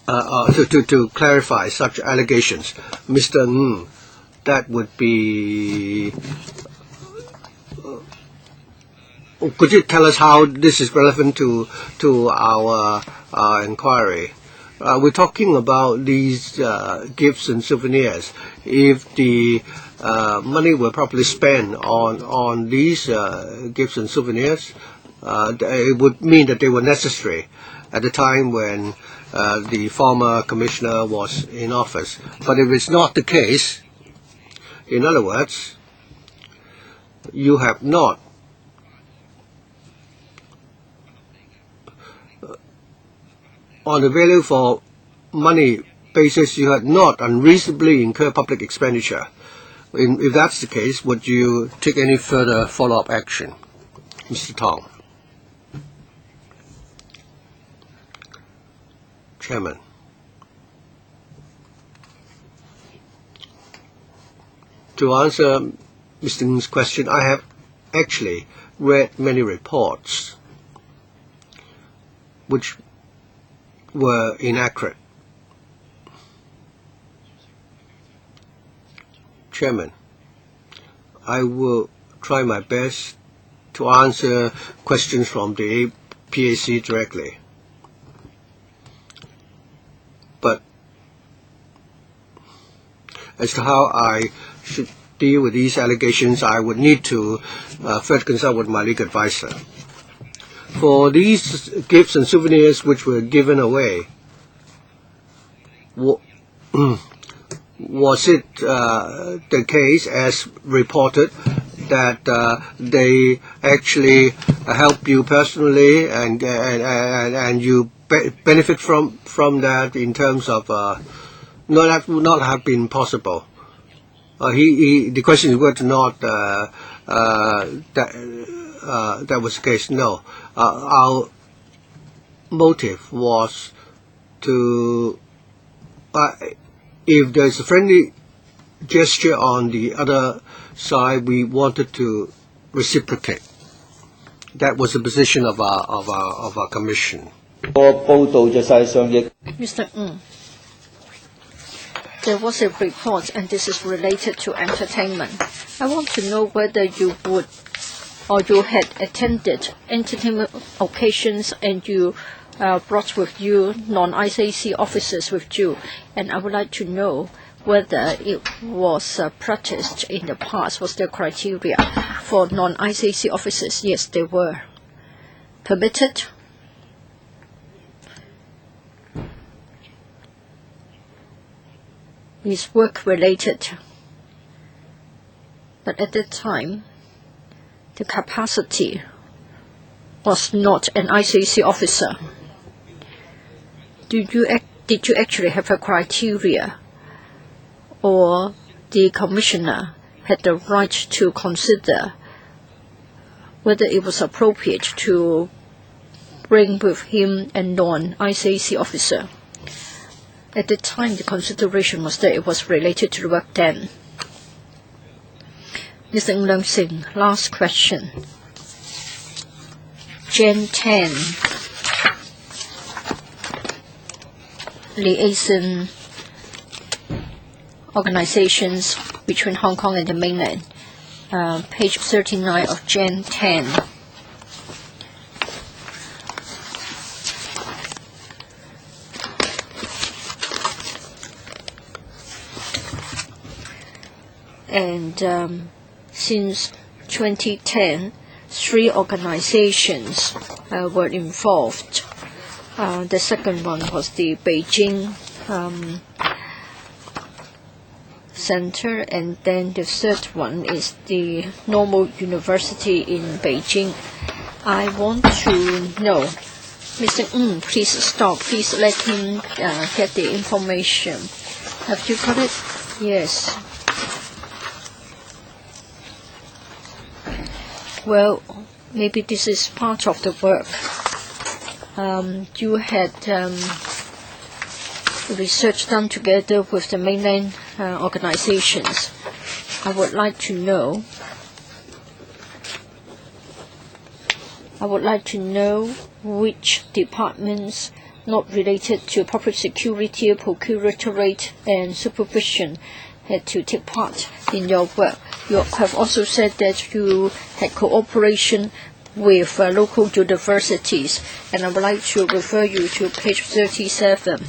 to clarify such allegations? Mr. Ng, that would be... could you tell us how this is relevant to our inquiry? We're talking about these gifts and souvenirs. If the money were properly spent on these gifts and souvenirs, it would mean that they were necessary at the time when the former commissioner was in office. But if it's not the case, in other words, you have not on the value for money basis, you had not unreasonably incurred public expenditure. If that's the case, would you take any further follow-up action? Mr. Tong. Chairman. To answer Mr. Ng's question, I have actually read many reports which were inaccurate. Chairman, I will try my best to answer questions from the PAC directly. But as to how I should deal with these allegations, I would need to first consult with my legal advisor. For these gifts and souvenirs which were given away, was it the case, as reported, that they actually help you personally and you benefit from that in terms of no, that would not have been possible. The question is whether or not that was the case. No, our motive was to, if there's a friendly gesture on the other side, we wanted to reciprocate. That was the position of our commission. Mr. Ng, there was a report, and this is related to entertainment. I want to know whether you would or you had attended entertainment occasions and you brought with you non-ICAC officers with you. And I would like to know whether it was practiced in the past. Was there criteria for non-ICAC officers? Yes, they were. Permitted? Is work-related. But at that time, the capacity was not an ICAC officer. Did you actually have a criteria, or the commissioner had the right to consider whether it was appropriate to bring with him a non-ICAC officer? At the time, the consideration was that it was related to the work then. Mr. Enlisting, last question. Jan 10. Liaison organizations between Hong Kong and the mainland. Page 39 of Jan 10. And since 2010, 3 organizations were involved. The second one was the Beijing Center, and then the third one is the Normal University in Beijing. I want to know, Mr. Ng, please stop. Please let him get the information. Have you got it? Yes. Well, maybe this is part of the work. You had research done together with the mainland organizations. I would like to know which departments not related to public security, procuratorate, and supervision had to take part in your work. You have also said that you had cooperation with local universities, and I would like to refer you to page 37.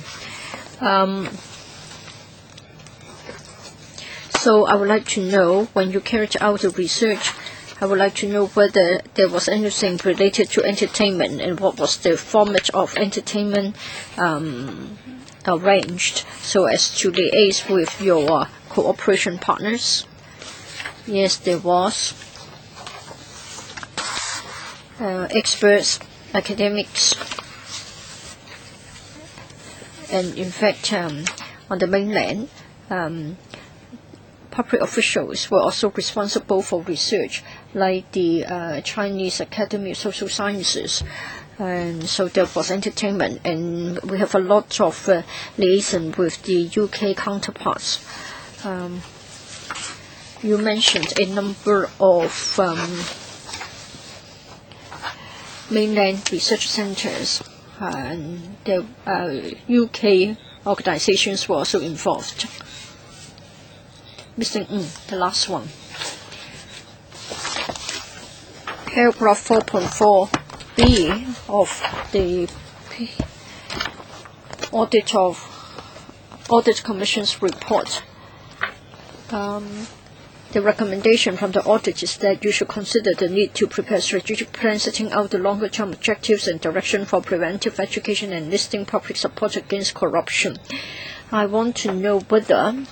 So I would like to know, when you carried out the research, I would like to know whether there was anything related to entertainment, and what was the format of entertainment arranged so as to liaise with your cooperation partners. Yes, there was. Experts, academics, and in fact, on the mainland, public officials were also responsible for research, like the Chinese Academy of Social Sciences. And so there was entertainment, and we have a lot of liaison with the UK counterparts. You mentioned a number of mainland research centers, and the UK organizations were also involved. Mr. Ng, the last one. Paragraph 4.4b of the Audit Commission's report. The recommendation from the audit is that you should consider the need to prepare strategic plans setting out the longer-term objectives and direction for preventive education and enlisting public support against corruption. I want to know whether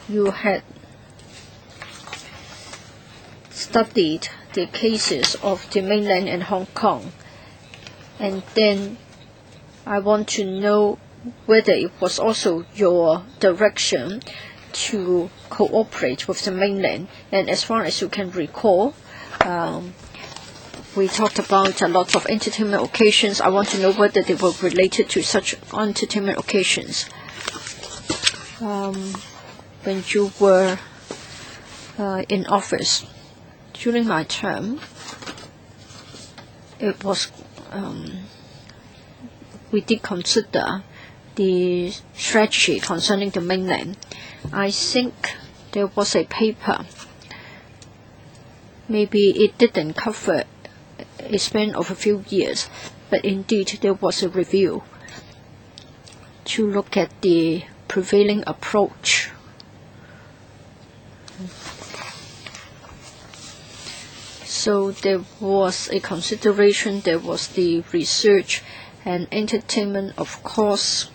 you had studied the cases of the mainland and Hong Kong, and then I want to know whether it was also your direction to cooperate with the mainland. And as far as you can recall, we talked about a lot of entertainment occasions. I want to know whether they were related to such entertainment occasions. When you were in office, during my term, it was we did consider the strategy concerning the mainland. I think there was a paper. Maybe it didn't cover a span of a few years, but indeed there was a review to look at the prevailing approach. So there was a consideration, there was the research and entertainment, of course.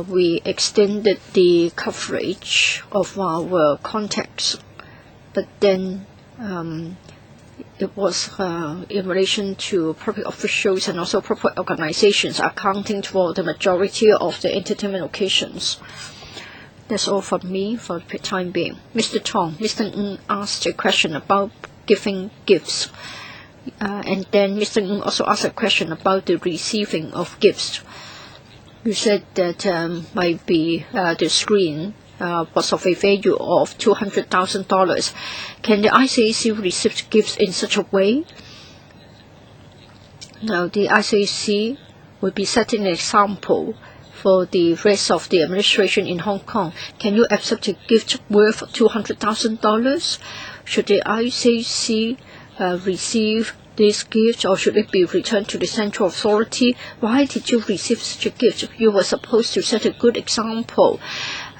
We extended the coverage of our contacts, but then it was in relation to public officials and also public organizations accounting for the majority of the entertainment occasions. That's all from me for the time being. Mr. Tong, Mr. Ng asked a question about giving gifts. And then Mr. Ng also asked a question about the receiving of gifts. You said that might be the screen was of a value of $200,000. Can the ICAC receive gifts in such a way? Now, the ICAC will be setting an example for the rest of the administration in Hong Kong. Can you accept a gift worth $200,000? Should the ICAC receive this gift, or should it be returned to the central authority? Why did you receive such a gift? You were supposed to set a good example.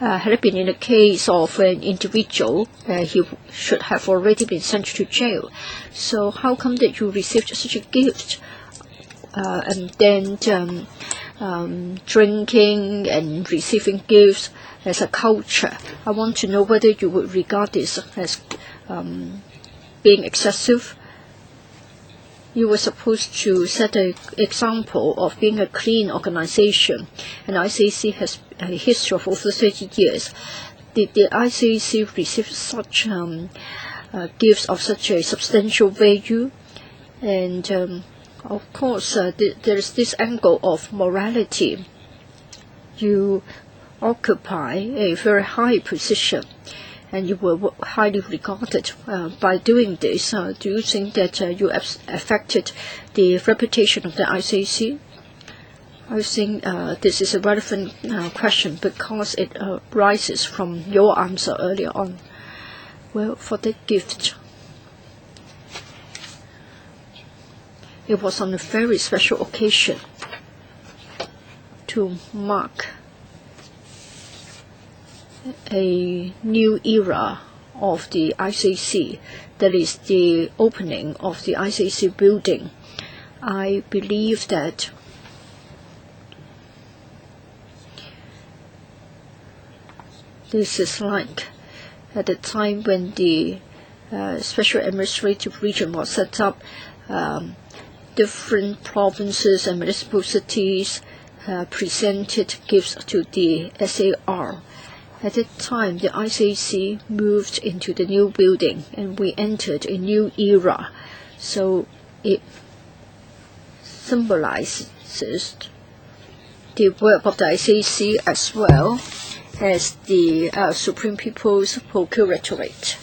Had it been in the case of an individual, he should have already been sent to jail. So how come that you received such a gift? And then drinking and receiving gifts as a culture. I want to know whether you would regard this as being excessive. You were supposed to set an example of being a clean organization, and ICAC has a history of over 30 years. Did the ICAC receive such gifts of such a substantial value? And of course, there is this angle of morality. You occupy a very high position, and you were highly regarded. By doing this, do you think that you affected the reputation of the ICAC? I think this is a relevant question because it arises from your answer earlier on. Well, for the gift, it was on a very special occasion to mark a new era of the ICAC, that is the opening of the ICAC building. I believe that this is like at the time when the Special Administrative Region was set up, different provinces and municipal cities presented gifts to the SAR. At that time, the ICAC moved into the new building and we entered a new era. So it symbolizes the work of the ICAC as well as the Supreme People's Procuratorate.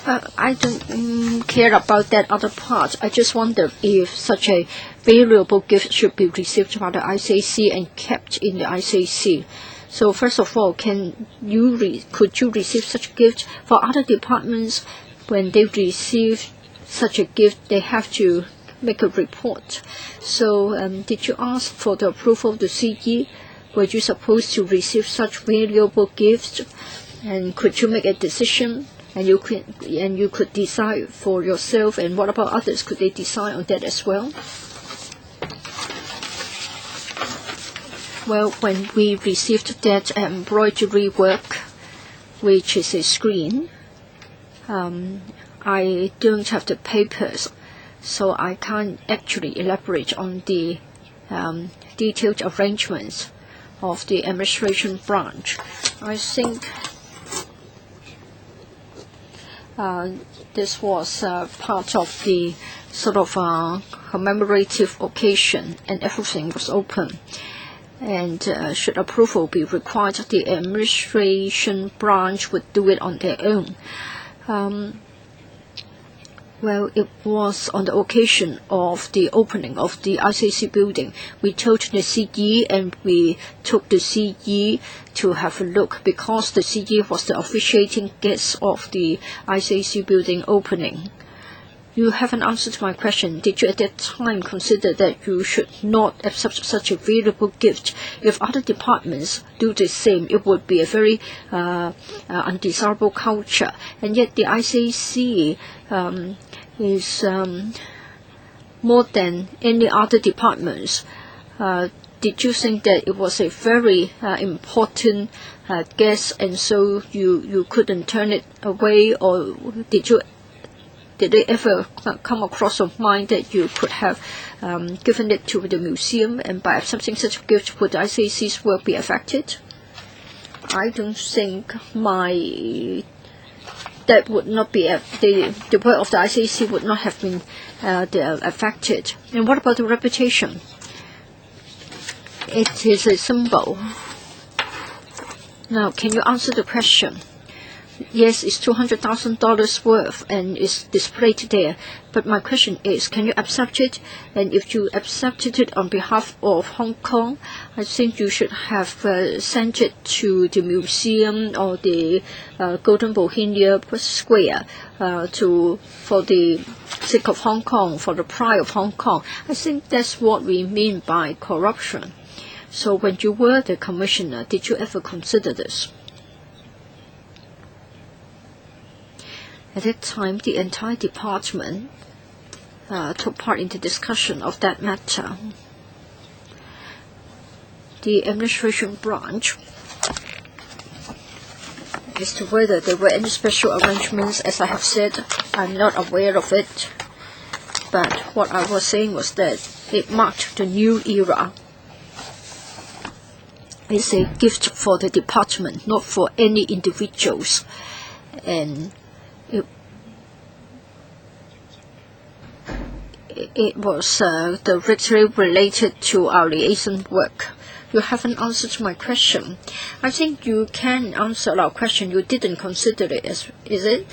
I don't care about that other part. I just wonder if such a valuable gift should be received by the ICAC and kept in the ICAC. So first of all, could you receive such a gift? For other departments, when they receive such a gift, they have to make a report. So did you ask for the approval of the CE? Were you supposed to receive such valuable gifts? And could you make a decision? And you could decide for yourself. And what about others? Could they decide on that as well? Well, when we received that embroidery work, which is a screen, I don't have the papers, so I can't actually elaborate on the detailed arrangements of the administration branch. I think this was part of the sort of commemorative occasion, and everything was open. And should approval be required, the administration branch would do it on their own. Well, it was on the occasion of the opening of the ICAC building. We told the CE and we took the CE to have a look because the CE was the officiating guest of the ICAC building opening. You haven't answered my question. Did you at that time consider that you should not accept such a valuable gift? If other departments do the same, it would be a very undesirable culture. And yet the ICAC is more than any other departments. Did you think that it was a very important guest, and so you couldn't turn it away, or did it ever come across your mind that you could have given it to the museum, and by accepting such a gift, would ICAC's work be affected? I don't think that would not be the work of the ICAC would not have been affected. And what about the reputation? It is a symbol. Now, can you answer the question? Yes, it's $200,000 worth and it's displayed there. But my question is, can you accept it? And if you accepted it on behalf of Hong Kong, I think you should have sent it to the museum or the Golden Bohemia Square for the sake of Hong Kong, for the pride of Hong Kong. I think that's what we mean by corruption. So when you were the commissioner, did you ever consider this? At that time, the entire department took part in the discussion of that matter. The administration branch, as to whether there were any special arrangements, as I have said, I'm not aware of it. But what I was saying was that it marked the new era. It's a gift for the department, not for any individuals. And it was directly related to our liaison work. You haven't answered my question. I think you can answer our question. You didn't consider it, is it?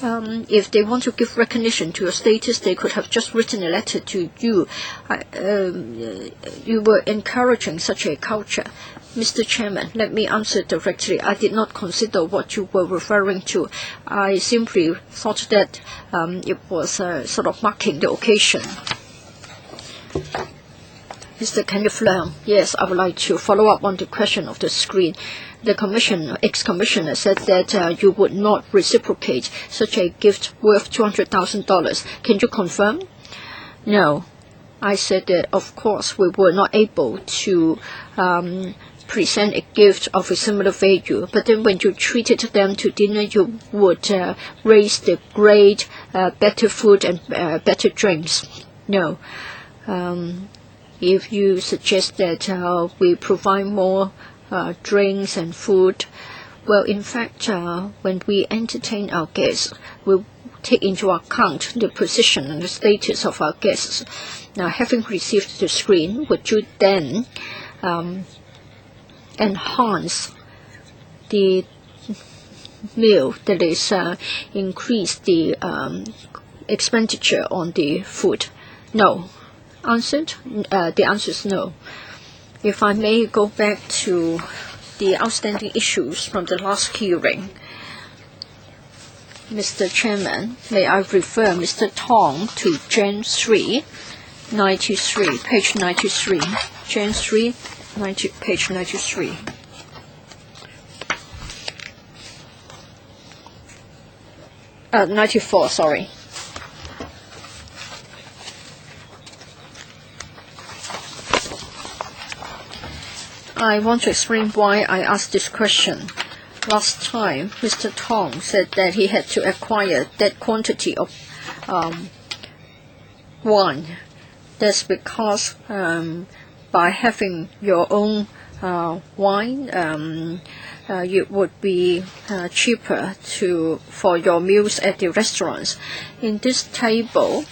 If they want to give recognition to your status, they could have just written a letter to you. You were encouraging such a culture. Mr. Chairman, let me answer directly. I did not consider what you were referring to. I simply thought that it was sort of marking the occasion. Mr. Kenneth Leung, yes, I would like to follow up on the question of the screen. The ex-commissioner said that you would not reciprocate such a gift worth $200,000. Can you confirm? No. I said that, of course, we were not able to present a gift of a similar value, but then when you treated them to dinner, you would raise the grade, better food and better drinks. No. If you suggest that we provide more drinks and food, well, in fact, when we entertain our guests, we'll take into account the position and the status of our guests. Now, having received the screen, would you then enhance the meal, that is, increase the expenditure on the food? No. Answered? The answer is no. If I may go back to the outstanding issues from the last hearing, Mr. Chairman, may I refer Mr. Tong to Jan 3, 93, page 93. Jan 3, page 93. Uh, 94, sorry. I want to explain why I asked this question. Last time, Mr. Tong said that he had to acquire that quantity of wine. That's because by having your own wine, it would be cheaper for your meals at the restaurants. In this table,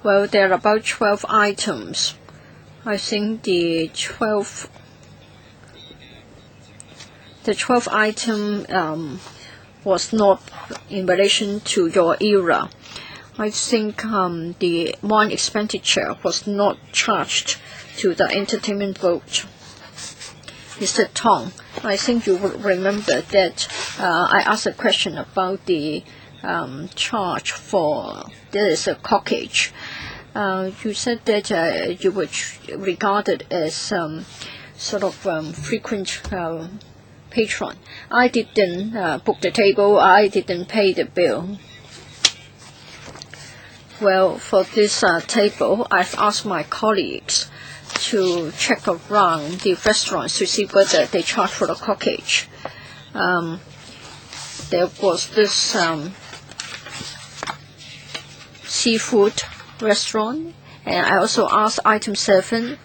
well, there are about 12 items. I think the 12th item was not in relation to your era. I think the wine expenditure was not charged to the entertainment boat. Mr. Tong, I think you will remember that I asked a question about the charge for this cockage. You said that you would regard it as sort of frequent patron. I didn't book the table. I didn't pay the bill. Well, for this table, I've asked my colleagues to check around the restaurants to see whether they charge for the cockage. There was this seafood restaurant, and I also asked item 7,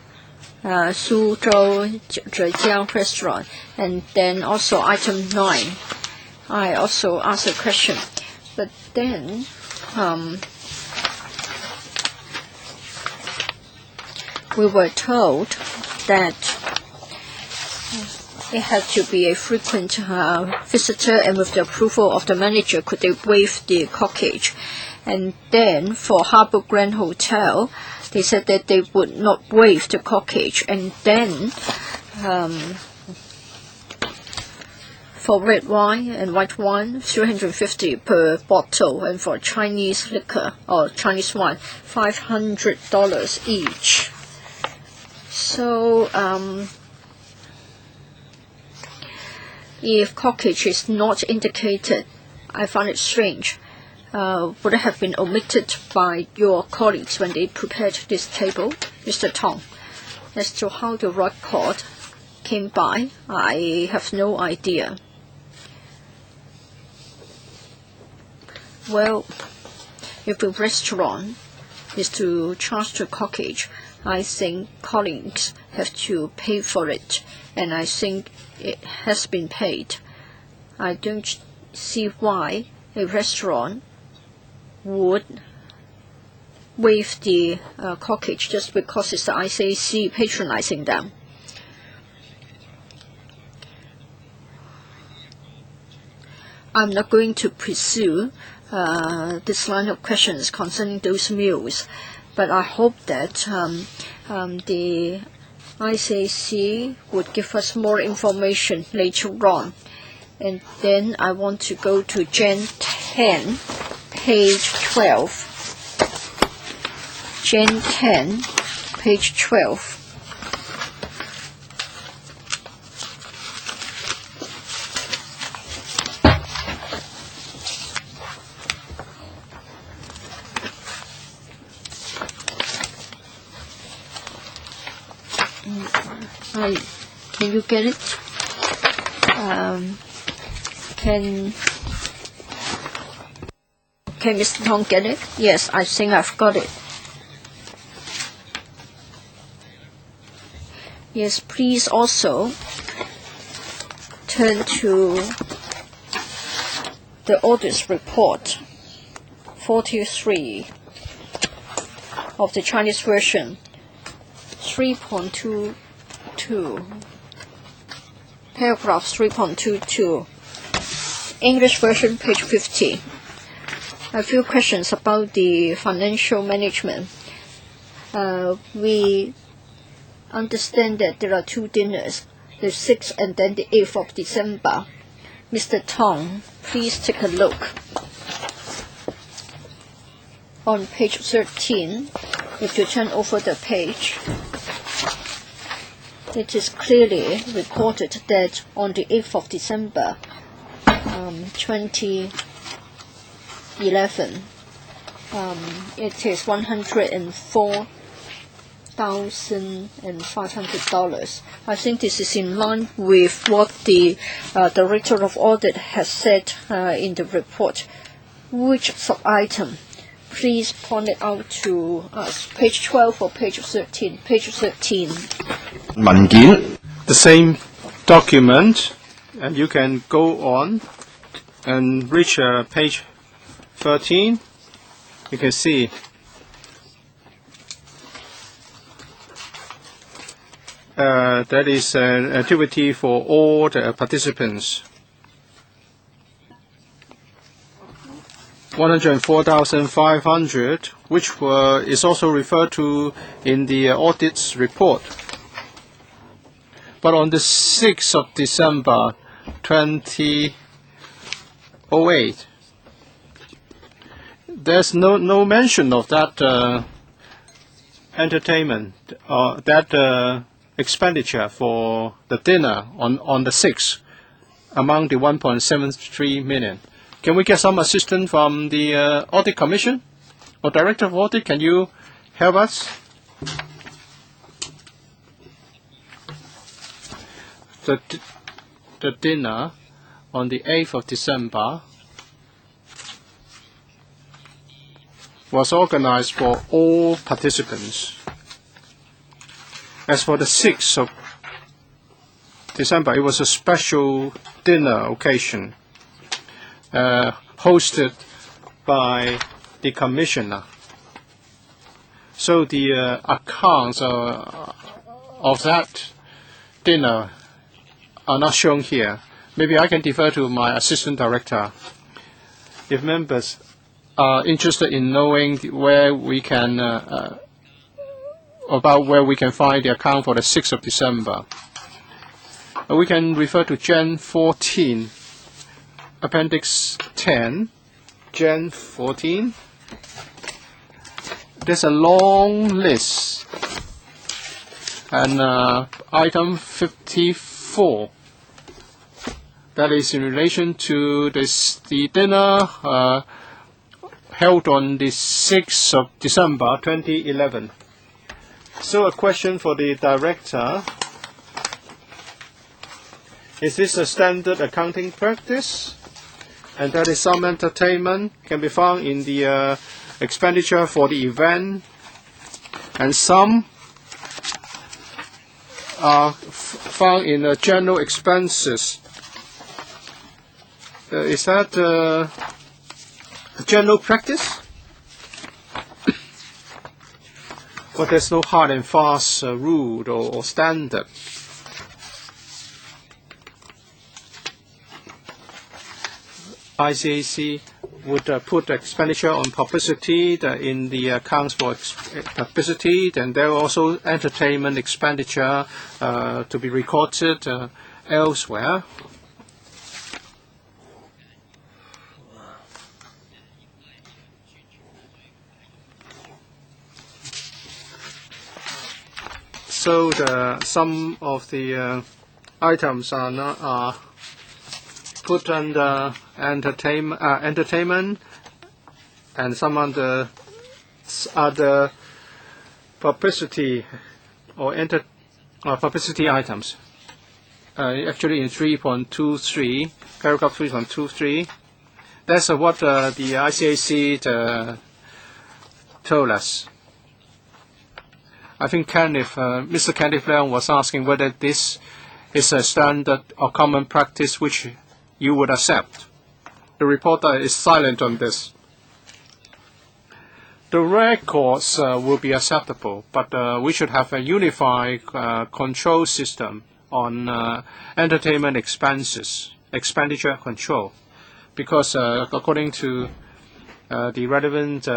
Suzhou Zhejiang restaurant, and then also item 9. I also asked a question, but then we were told that it had to be a frequent visitor, and with the approval of the manager, could they waive the cockage. And then for Harbour Grand Hotel, they said that they would not waive the cockage. And then for red wine and white wine, 350 per bottle, and for Chinese liquor or Chinese wine, $500 each. So if cockage is not indicated, I find it strange. Would it have been omitted by your colleagues when they prepared this table, Mr. Tong? As to how the record came by, I have no idea. Well, if the restaurant is to charge the cockage, I think colleagues have to pay for it, and I think it has been paid. I don't see why a restaurant would waive the cockage just because it's the ICAC patronizing them. I'm not going to pursue this line of questions concerning those meals, but I hope that the ICAC would give us more information later on. And then I want to go to Gen 10, page 12. Gen 10, page 12. Can you get it? Can Mr. Tong get it? Yes, I think I've got it. Yes, please also turn to the audit report 43 of the Chinese version, 3.22, paragraph 3.22, English version, page 50. A few questions about the financial management. We understand that there are 2 dinners, the 6th and then the 8th of December. Mr. Tong, please take a look. On page 13, if you turn over the page, it is clearly recorded that on the 8th of December, 2011, it is $104,500. I think this is in line with what the Director of Audit has said in the report. Which sub-item? Please point it out to us. Page 12 or page 13? Page 13. The same document, and you can go on and reach page 13. You can see that is an activity for all the participants. 104,500, which is also referred to in the audit's report. But on the 6th of December 2011, 08. There's no mention of that entertainment or that expenditure for the dinner on the 6th among the 1.73 million. Can we get some assistance from the Audit Commission or Director of Audit? Can you help us? The dinner on the 8th of December was organized for all participants. As for the 6th of December, it was a special dinner occasion hosted by the Commissioner. So the accounts of that dinner are not shown here. Maybe I can defer to my Assistant Director. If members are interested in knowing where we can about where we can find the account for the 6th of December, we can refer to Gen 14, Appendix 10, Gen 14. There's a long list, and item 54, that is in relation to the dinner held on the 6th of December 2011. So a question for the Director. Is this a standard accounting practice? And that is some entertainment can be found in the expenditure for the event, and some are found in general expenses. Is that a general practice? But there's no hard and fast rule or standard. ICAC would put expenditure on publicity in the accounts for publicity, and there are also entertainment expenditure to be recorded elsewhere. So some of the items are put under entertainment, and some under other publicity or publicity items. Actually, in 3.23, paragraph 3.23, that's what the ICAC told us. I think Mr. Kenneth Leung was asking whether this is a standard or common practice which you would accept. The reporter is silent on this. The records will be acceptable, but we should have a unified control system on entertainment expenditure control, because according to the relevant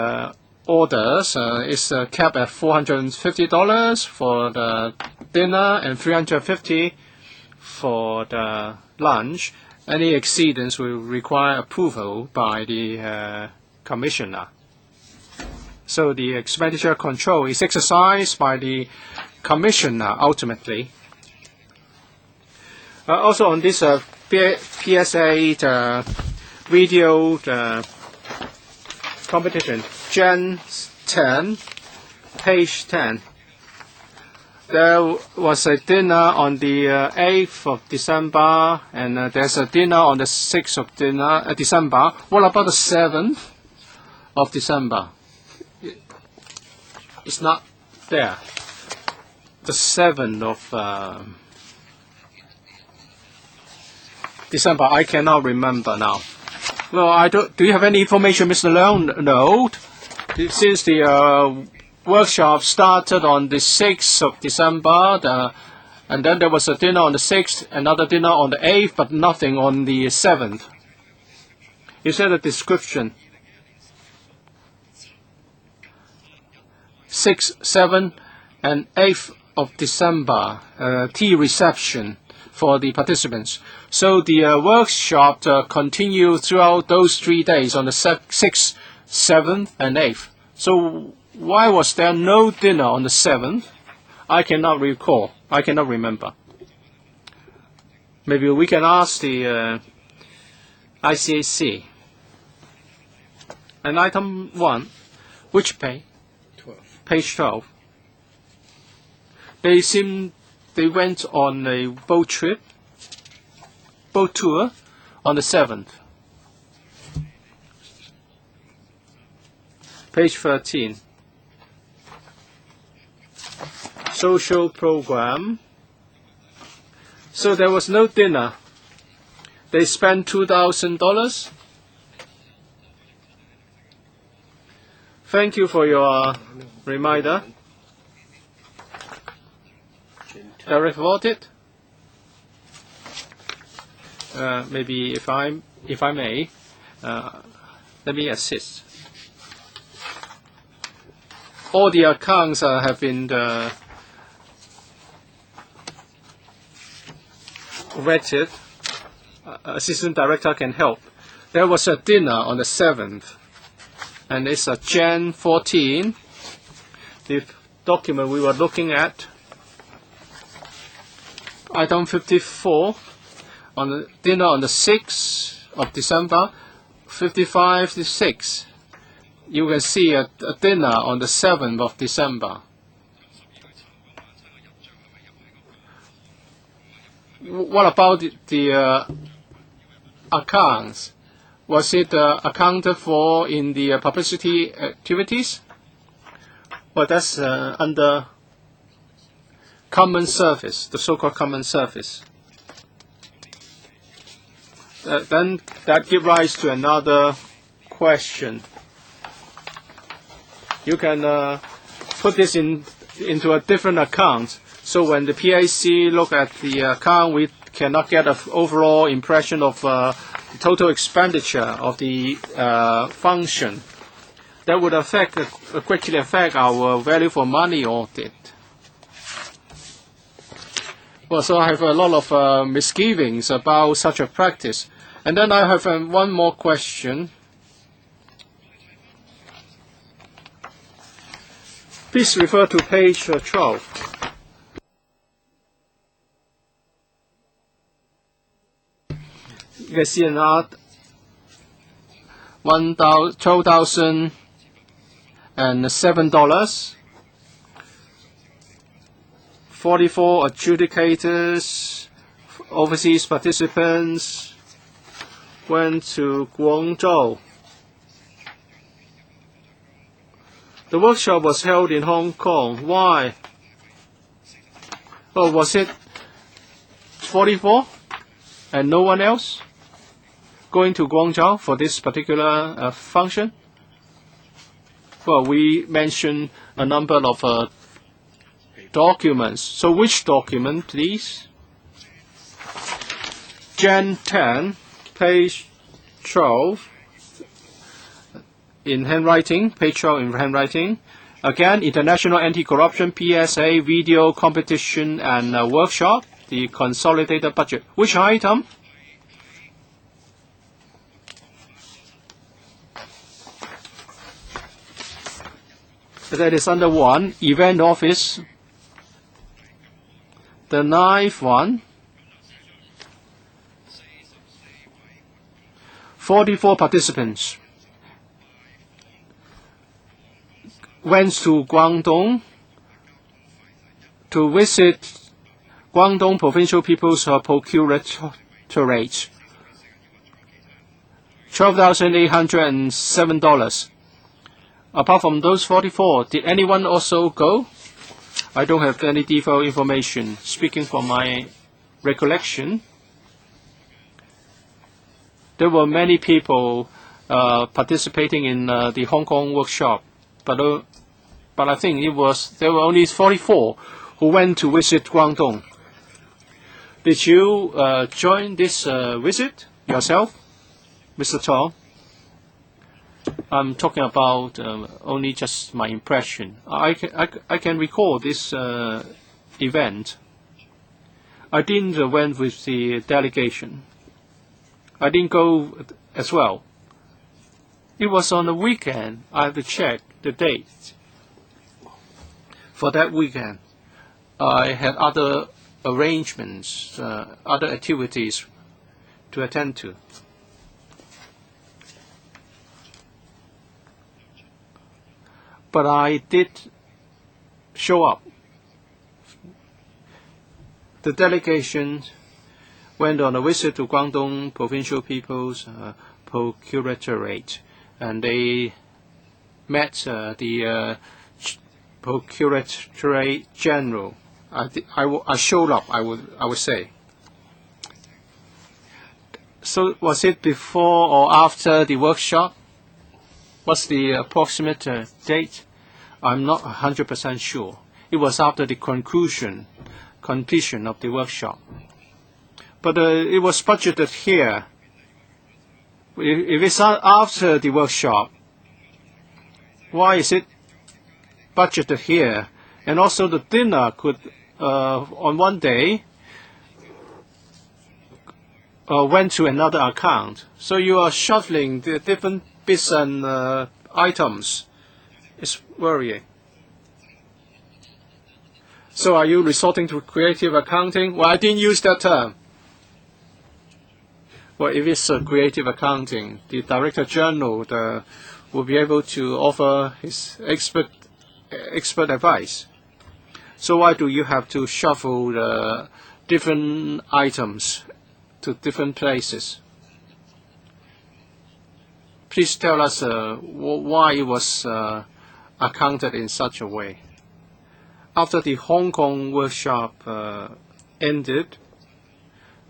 orders, it's capped at $450 for the dinner and $350 for the lunch. Any exceedance will require approval by the Commissioner. So the expenditure control is exercised by the Commissioner ultimately. Also on this PSA video competition, Gen 10, page 10. There was a dinner on the 8th of December, and there's a dinner on the 6th of December. What about the 7th of December? It's not there. The 7th of December, I cannot remember now. Well, I don't. Do you have any information, Mr. Leung? No. Since the workshop started on the 6th of December, and then there was a dinner on the 6th, another dinner on the 8th, but nothing on the 7th. Is that a description? 6th, 7th, and 8th of December, tea reception. for the participants. So the workshop continued throughout those 3 days on the 6th, 7th, and 8th. So why was there no dinner on the 7th? I cannot recall. I cannot remember. Maybe we can ask the ICAC. And item 1, which page? 12. Page 12. They went on a boat tour on the 7th. Page 13. Social program. So there was no dinner. They spent $2,000. Thank you for your reminder. Direct Audit. Maybe if I may, let me assist. All the accounts have been vetted. Assistant Director can help. There was a dinner on the 7th, and it's a Jan 14. The document we were looking at, item 54, on the dinner on the 6th of December, 55 to 6. You can see a dinner on the 7th of December. What about the accounts? Was it accounted for in the publicity activities? Well, that's under common service, the so-called common service. Then that gives rise to another question. You can put this into a different account. So when the PAC look at the account, we cannot get an overall impression of the total expenditure of the function. That would quickly affect our value for money audit. Well, so I have a lot of misgivings about such a practice. And then I have one more question. Please refer to page 12. You can see an art $12,007. 44 adjudicators, overseas participants went to Guangzhou. The workshop was held in Hong Kong. Why? Oh, was it 44 and no one else going to Guangzhou for this particular function? Well, we mentioned a number of documents. So which document, please? Jan 10, page 12, in handwriting, page 12 in handwriting. Again, International Anti-Corruption, PSA, video competition and workshop, the consolidated budget. Which item? That is under 1, event office. The 9th one, 44 participants went to Guangdong to visit Guangdong Provincial People's Procuratorate. $12,807. Apart from those 44, did anyone also go? I don't have any detailed information. Speaking from my recollection, there were many people participating in the Hong Kong workshop, but I think there were only 44 who went to visit Guangdong. Did you join this visit yourself, Mr. Tong? I'm talking about only just my impression. I can recall this event. I didn't went with the delegation. I didn't go as well. It was on the weekend. I have to check the date. For that weekend, I had other arrangements, other activities to attend to. But I did show up. The delegation went on a visit to Guangdong Provincial People's Procuratorate, and they met the Procuratorate General. I showed up, I would say. So was it before or after the workshop? What's the approximate date? I'm not 100% sure. It was after the completion of the workshop. But it was budgeted here. If it's after the workshop, why is it budgeted here? And also the dinner could, on one day, went to another account. So you are shuffling the different bits and items. It's worrying. So are you resorting to creative accounting? Well, I didn't use that term. Well, if it's creative accounting, the Director General will be able to offer his expert advice. So why do you have to shuffle the different items to different places? Please tell us why it was accounted in such a way. After the Hong Kong workshop ended,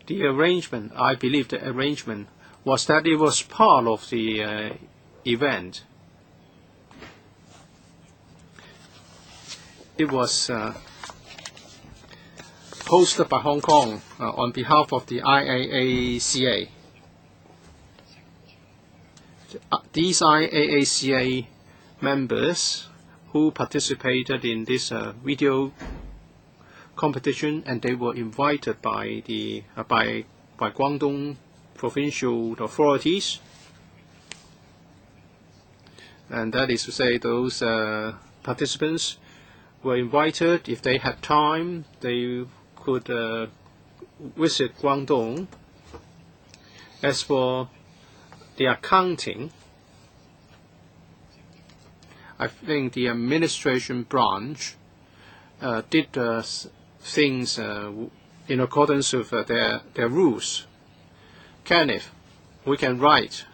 the arrangement, I believe the arrangement, was that it was part of the event. It was hosted by Hong Kong on behalf of the IAACA. These IAACA members who participated in this video competition, and they were invited by Guangdong provincial authorities, and that is to say those participants were invited. If they had time, they could visit Guangdong. As for the accounting, I think the administration branch did things in accordance with their rules. Kenneth, we can write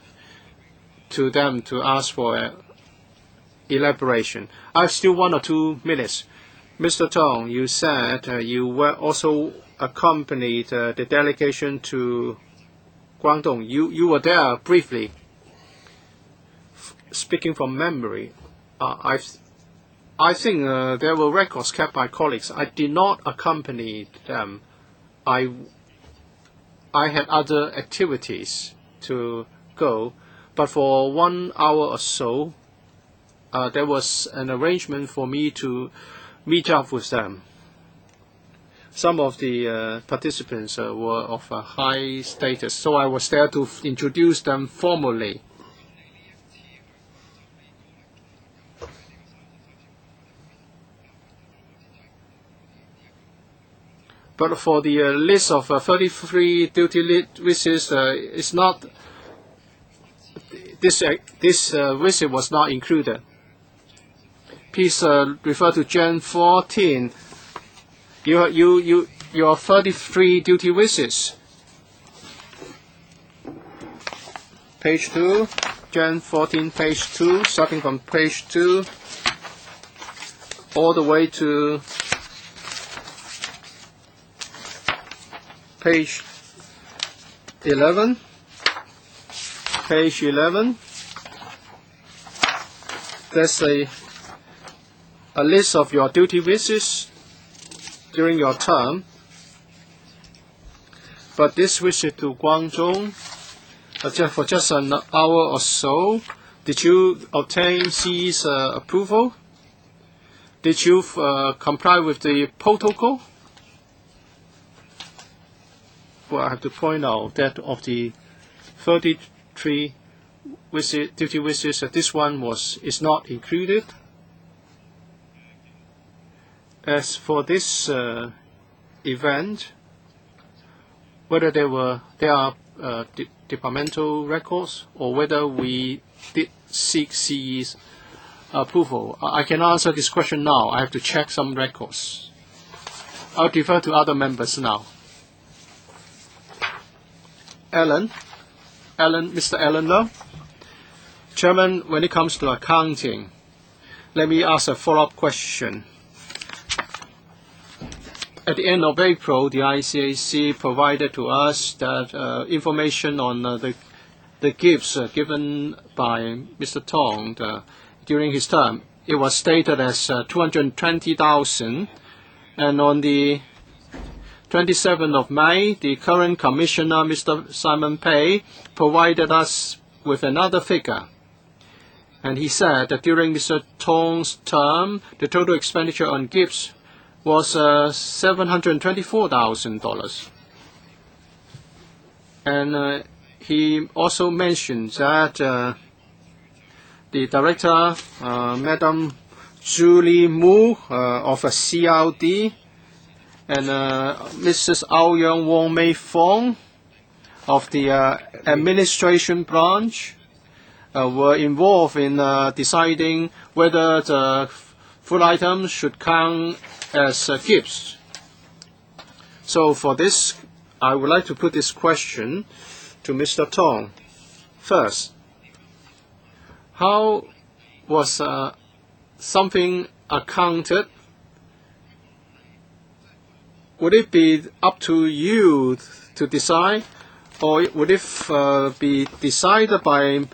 to them to ask for elaboration. I have still 1 or 2 minutes. Mr. Tong, you said you were also accompanied the delegation to Guangdong. You were there briefly. Speaking from memory, I think there were records kept by colleagues. I did not accompany them. I had other activities to go, but for 1 hour or so, there was an arrangement for me to meet up with them. Some of the participants were of a high status, so I was there to introduce them formally. But for the list of 33 duty visits, it's not. This visit was not included. Please refer to Jan 14. Your 33 duty visits. Page 2, Jan 14, page 2, starting from page 2, all the way to page 11. Page 11. There's a list of your duty visits during your term. But this visit to Guangdong, for just an hour or so, did you obtain CE's approval? Did you comply with the protocol? I have to point out that of the 33 duty visits, this one is not included. As for this event, whether there are departmental records or whether we did seek CE's approval, I can answer this question now. I have to check some records. I'll defer to other members now. Mr. Allen Low. Chairman, when it comes to accounting, let me ask a follow-up question. At the end of April, the ICAC provided to us that information on the gifts given by Mr. Tong during his term. It was stated as 220,000, and on the 27th of May, the current Commissioner, Mr. Simon Pei, provided us with another figure. And he said that during Mr. Tong's term, the total expenditure on gifts was $724,000. And he also mentioned that the director, Madam Julie Mu of a CLD, and Mrs. Aoyang Wong Mei Fong of the administration branch were involved in deciding whether the food items should count as gifts. So for this, I would like to put this question to Mr. Tong. First, how was something accounted? Would it be up to you to decide, or would it be decided by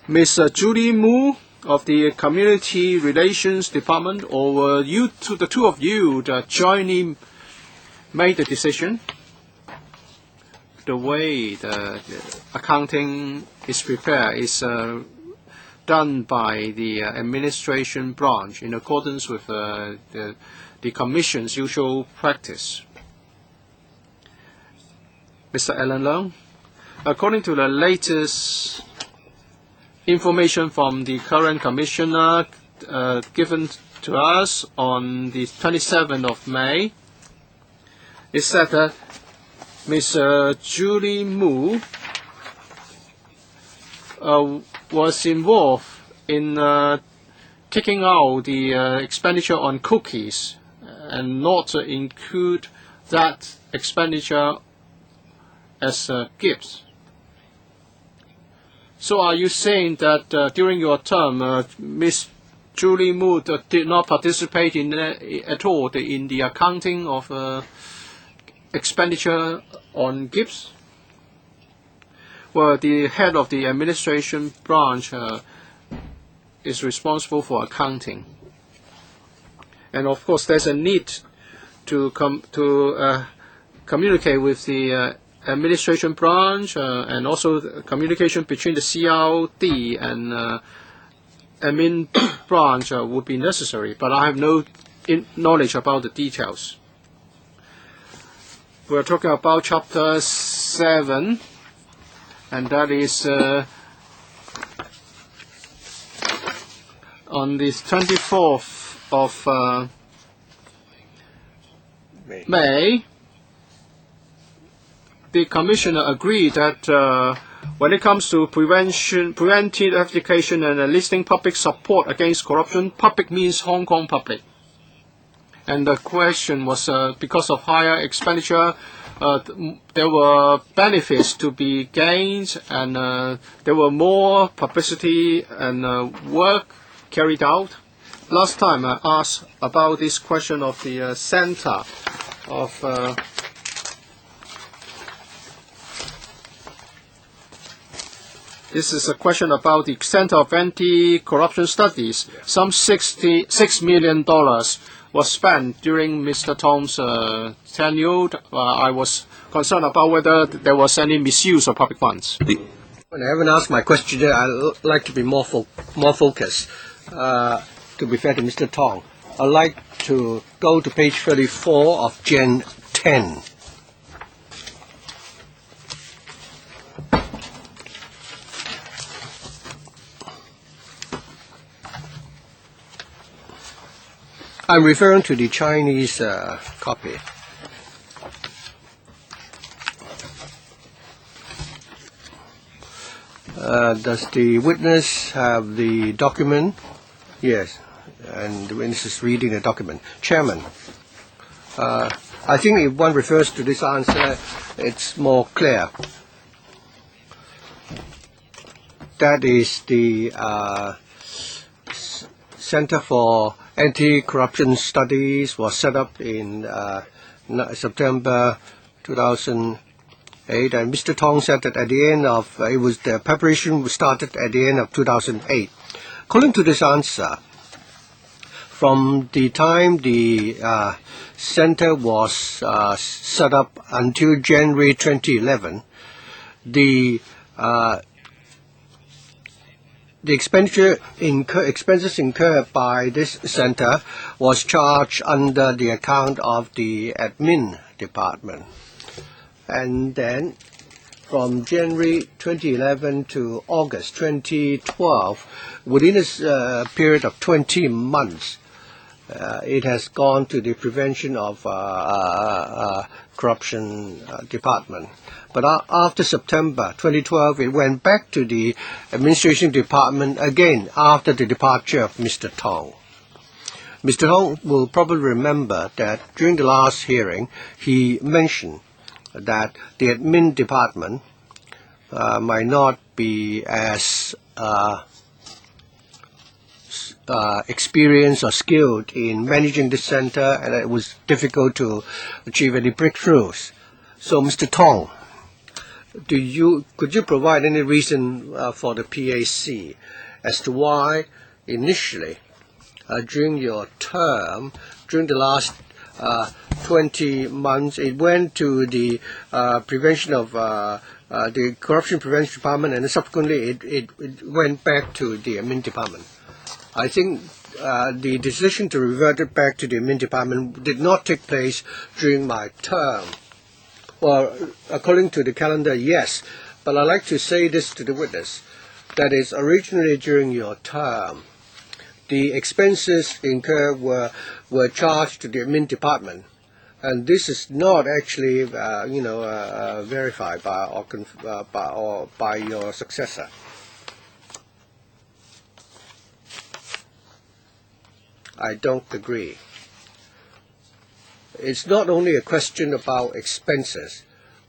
Ms. Julie Mu of the Community Relations Department, or were the two of you that jointly made the decision? The way the accounting is prepared is done by the administration branch in accordance with the Commission's usual practice. Mr. Allen Leung, according to the latest information from the current Commissioner given to us on the 27th of May, it said that Ms. Julie Mu was involved in taking out the expenditure on cookies and not include that expenditure as gifts. So are you saying that during your term, Ms. Julie Mu did not participate at all in the accounting of expenditure on gifts? Well, the head of the administration branch is responsible for accounting. And of course, there's a need to communicate with the administration branch and also communication between the CLD and admin branch would be necessary, but I have no knowledge about the details. We're talking about Chapter 7, and that is on the 24th of May. The Commissioner agreed that when it comes to preventive application and enlisting public support against corruption, public means Hong Kong public. And the question was because of higher expenditure, there were benefits to be gained, and there were more publicity and work carried out. Last time I asked about this question of the center of this is a question about the Center of Anti-Corruption Studies. Some $66 million was spent during Mr. Tong's tenure. I was concerned about whether there was any misuse of public funds. When I haven't asked my question yet, I'd like to be more focused. To be fair to Mr. Tong, I'd like to go to page 34 of Gen 10. I'm referring to the Chinese copy. Does the witness have the document? Yes, and the witness is reading the document. Chairman, I think if one refers to this answer, it's more clear. That is the Center for Anti-Corruption Studies was set up in September 2008, and Mr. Tong said that at the end of the preparation was started at the end of 2008. According to this answer, from the time the center was set up until January 2011, the expenses incurred by this center was charged under the account of the admin department. And then from January 2011 to August 2012, within a period of 20 months, it has gone to the Prevention of Corruption Department. But after September 2012, it went back to the Administration Department again after the departure of Mr. Tong. Mr. Tong will probably remember that during the last hearing, he mentioned that the Admin Department might not be as experienced or skilled in managing the center, and it was difficult to achieve any breakthroughs. So, Mr. Tong, could you provide any reason for the PAC as to why initially during your term, during the last 20 months, it went to the prevention of the Corruption Prevention Department, and subsequently it went back to the Admin Department? I think the decision to revert it back to the Admin Department did not take place during my term. Well, according to the calendar, yes. But I'd like to say this to the witness. That is, originally during your term, the expenses incurred were charged to the Admin Department. And this is not actually, verified by your successor. I don't agree. It's not only a question about expenses,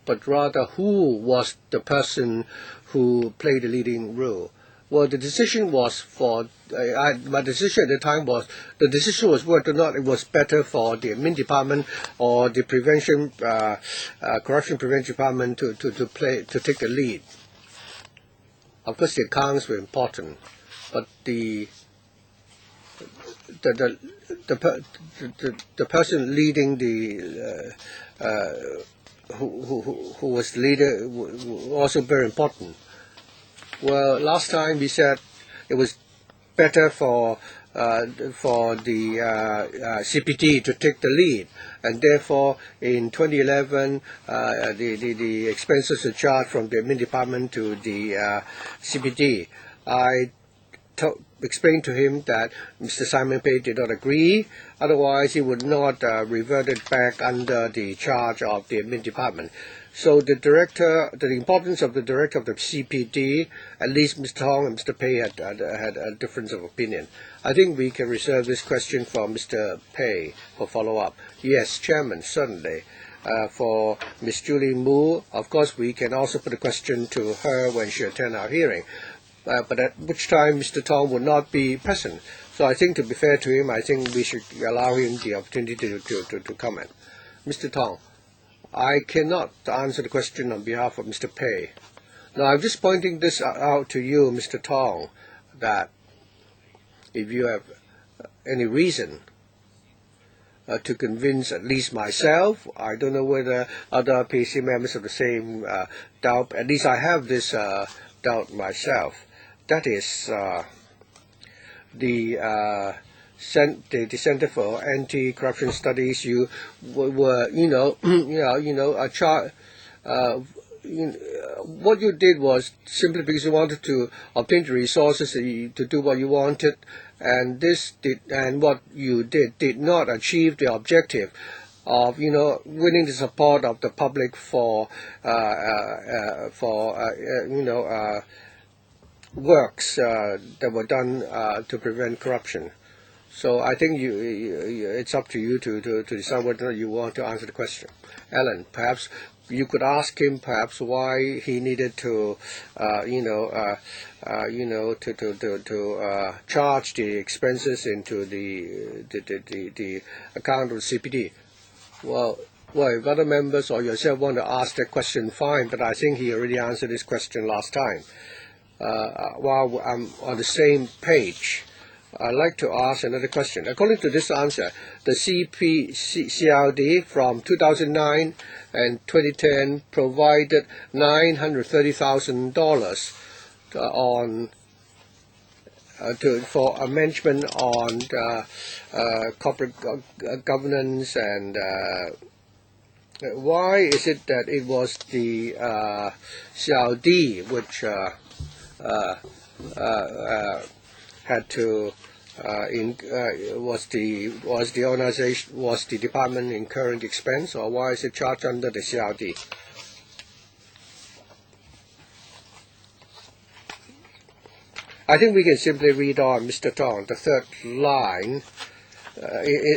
but rather who was the person who played the leading role. Well, the decision was my decision at the time was, the decision was whether or not it was better for the Admin Department or the Corruption Prevention Department to take the lead. Of course, the accounts were important, but the person leading who was the leader was also very important. Well, last time we said it was better for the CPD to take the lead, and therefore in 2011 the expenses were charged from the Admin Department to the CPD. I explained to him that Mr. Simon Pei did not agree, otherwise he would not revert it back under the charge of the Admin Department. So the importance of the director of the CPD, at least Mr. Tong and Mr. Pei had a difference of opinion. I think we can reserve this question for Mr. Pei for follow-up. Yes, Chairman, certainly. For Ms. Julie Mu, of course, we can also put a question to her when she attends our hearing. But at which time Mr. Tong would not be present. So I think, to be fair to him, I think we should allow him the opportunity to comment. Mr. Tong, I cannot answer the question on behalf of Mr. Pei. Now, I'm just pointing this out to you, Mr. Tong, that if you have any reason to convince at least myself, I don't know whether other PAC members have the same doubt, at least I have this doubt myself. That is the Center for Anti-Corruption Studies. You were, what you did was simply because you wanted to obtain the resources to do what you wanted, and what you did not achieve the objective of winning the support of the public for works that were done to prevent corruption. So I think it's up to you to decide whether you want to answer the question. Alan, perhaps you could ask him perhaps why he needed to charge the expenses into the account of CPD. Well, if other members or yourself want to ask that question, fine, but I think he already answered this question last time. While I'm on the same page, I'd like to ask another question. According to this answer, the CRD from 2009 and 2010 provided $930,000 for amendment on corporate governance, and why is it that it was the CRD which had to was the department incurring the expense, or why is it charged under the CRD? I think we can simply read on, Mr. Tong, the third line.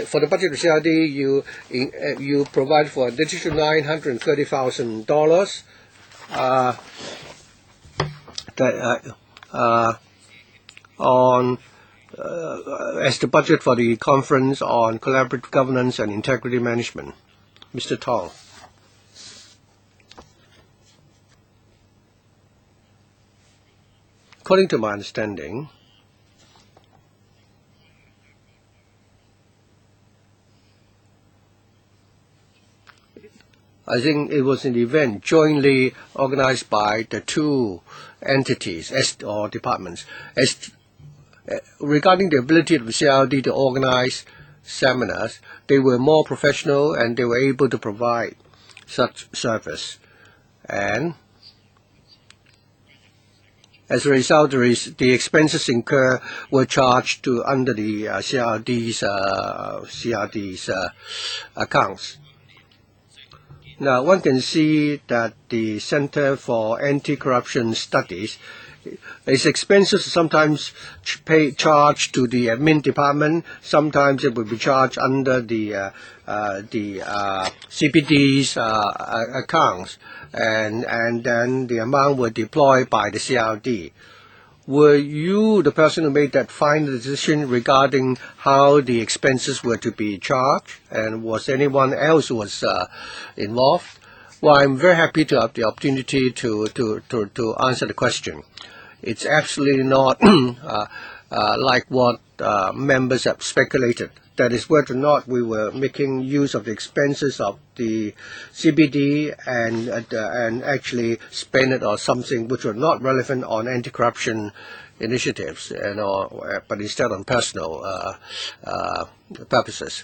For the budget of CRD, you provide for an additional $930,000 as the budget for the Conference on Collaborative Governance and Integrity Management. Mr. Tong. According to my understanding, I think it was an event jointly organized by the two entities or departments. Regarding the ability of the CRD to organize seminars, they were more professional and they were able to provide such service. And as a result, the expenses incurred were charged under the CRD's accounts. Now, one can see that the Center for Anti-Corruption Studies, its expenses sometimes charged to the admin department. Sometimes it would be charged under the CPD's accounts, and then the amount were deployed by the CRD. Were you the person who made that final decision regarding how the expenses were to be charged, and was anyone else who was involved? Well, I'm very happy to have the opportunity to answer the question. It's absolutely not like what members have speculated. That is, whether or not we were making use of the expenses of the CBD and actually spend it on something which were not relevant on anti-corruption initiatives, but instead on personal purposes.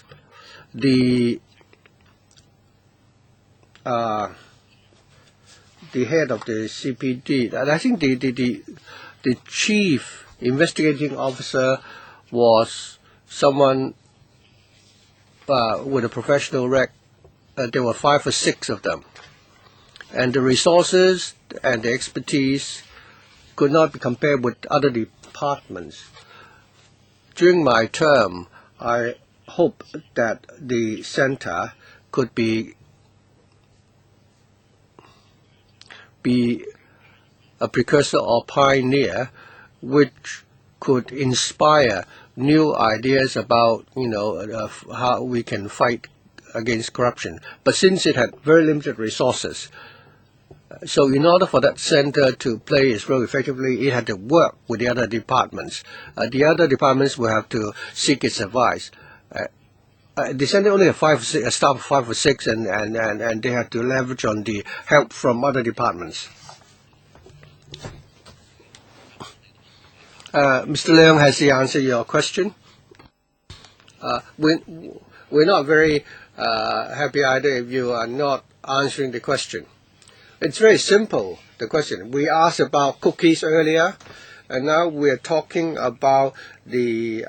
The head of the CPD, and I think the chief investigating officer was someone with a professional rec. There were 5 or 6 of them, and the resources and the expertise could not be compared with other departments. During my term, I hope that the center could be a precursor or pioneer which could inspire new ideas about how we can fight against corruption. But since it had very limited resources, so in order for that center to play its role effectively, it had to work with the other departments. The other departments will have to seek its advice. The center only had a staff of 5 or 6, and they had to leverage on the help from other departments. Mr. Leung, has he answered your question? We're not very happy either if you are not answering the question. It's very simple. the question. We asked about cookies earlier, and now we're talking about the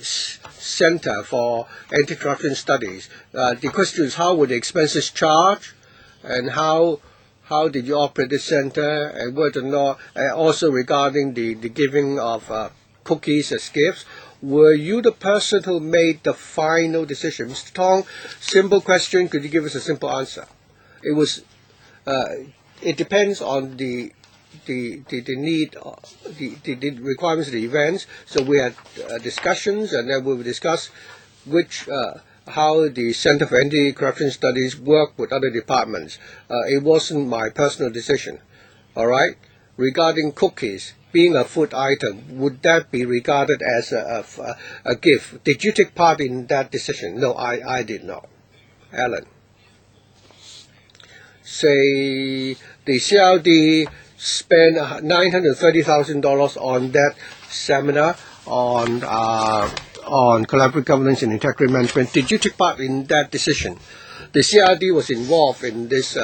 Center for Anti-Corruption Studies. The question is, how were the expenses charged, and how did you operate the center, and whether or not, also regarding the giving of cookies as gifts. Were you the person who made the final decision? Mr. Tong, simple question. Could you give us a simple answer? It was. It depends on the need, the requirements of the events. So we had discussions, and then we will discuss how the Center for Anti-Corruption Studies work with other departments. It wasn't my personal decision. All right. Regarding cookies, being a food item, would that be regarded as a gift? Did you take part in that decision? No, I did not. Alan. Say the CRD spent $930,000 on that seminar on collaborative governance and integrity management. Did you take part in that decision? The CRD was involved in this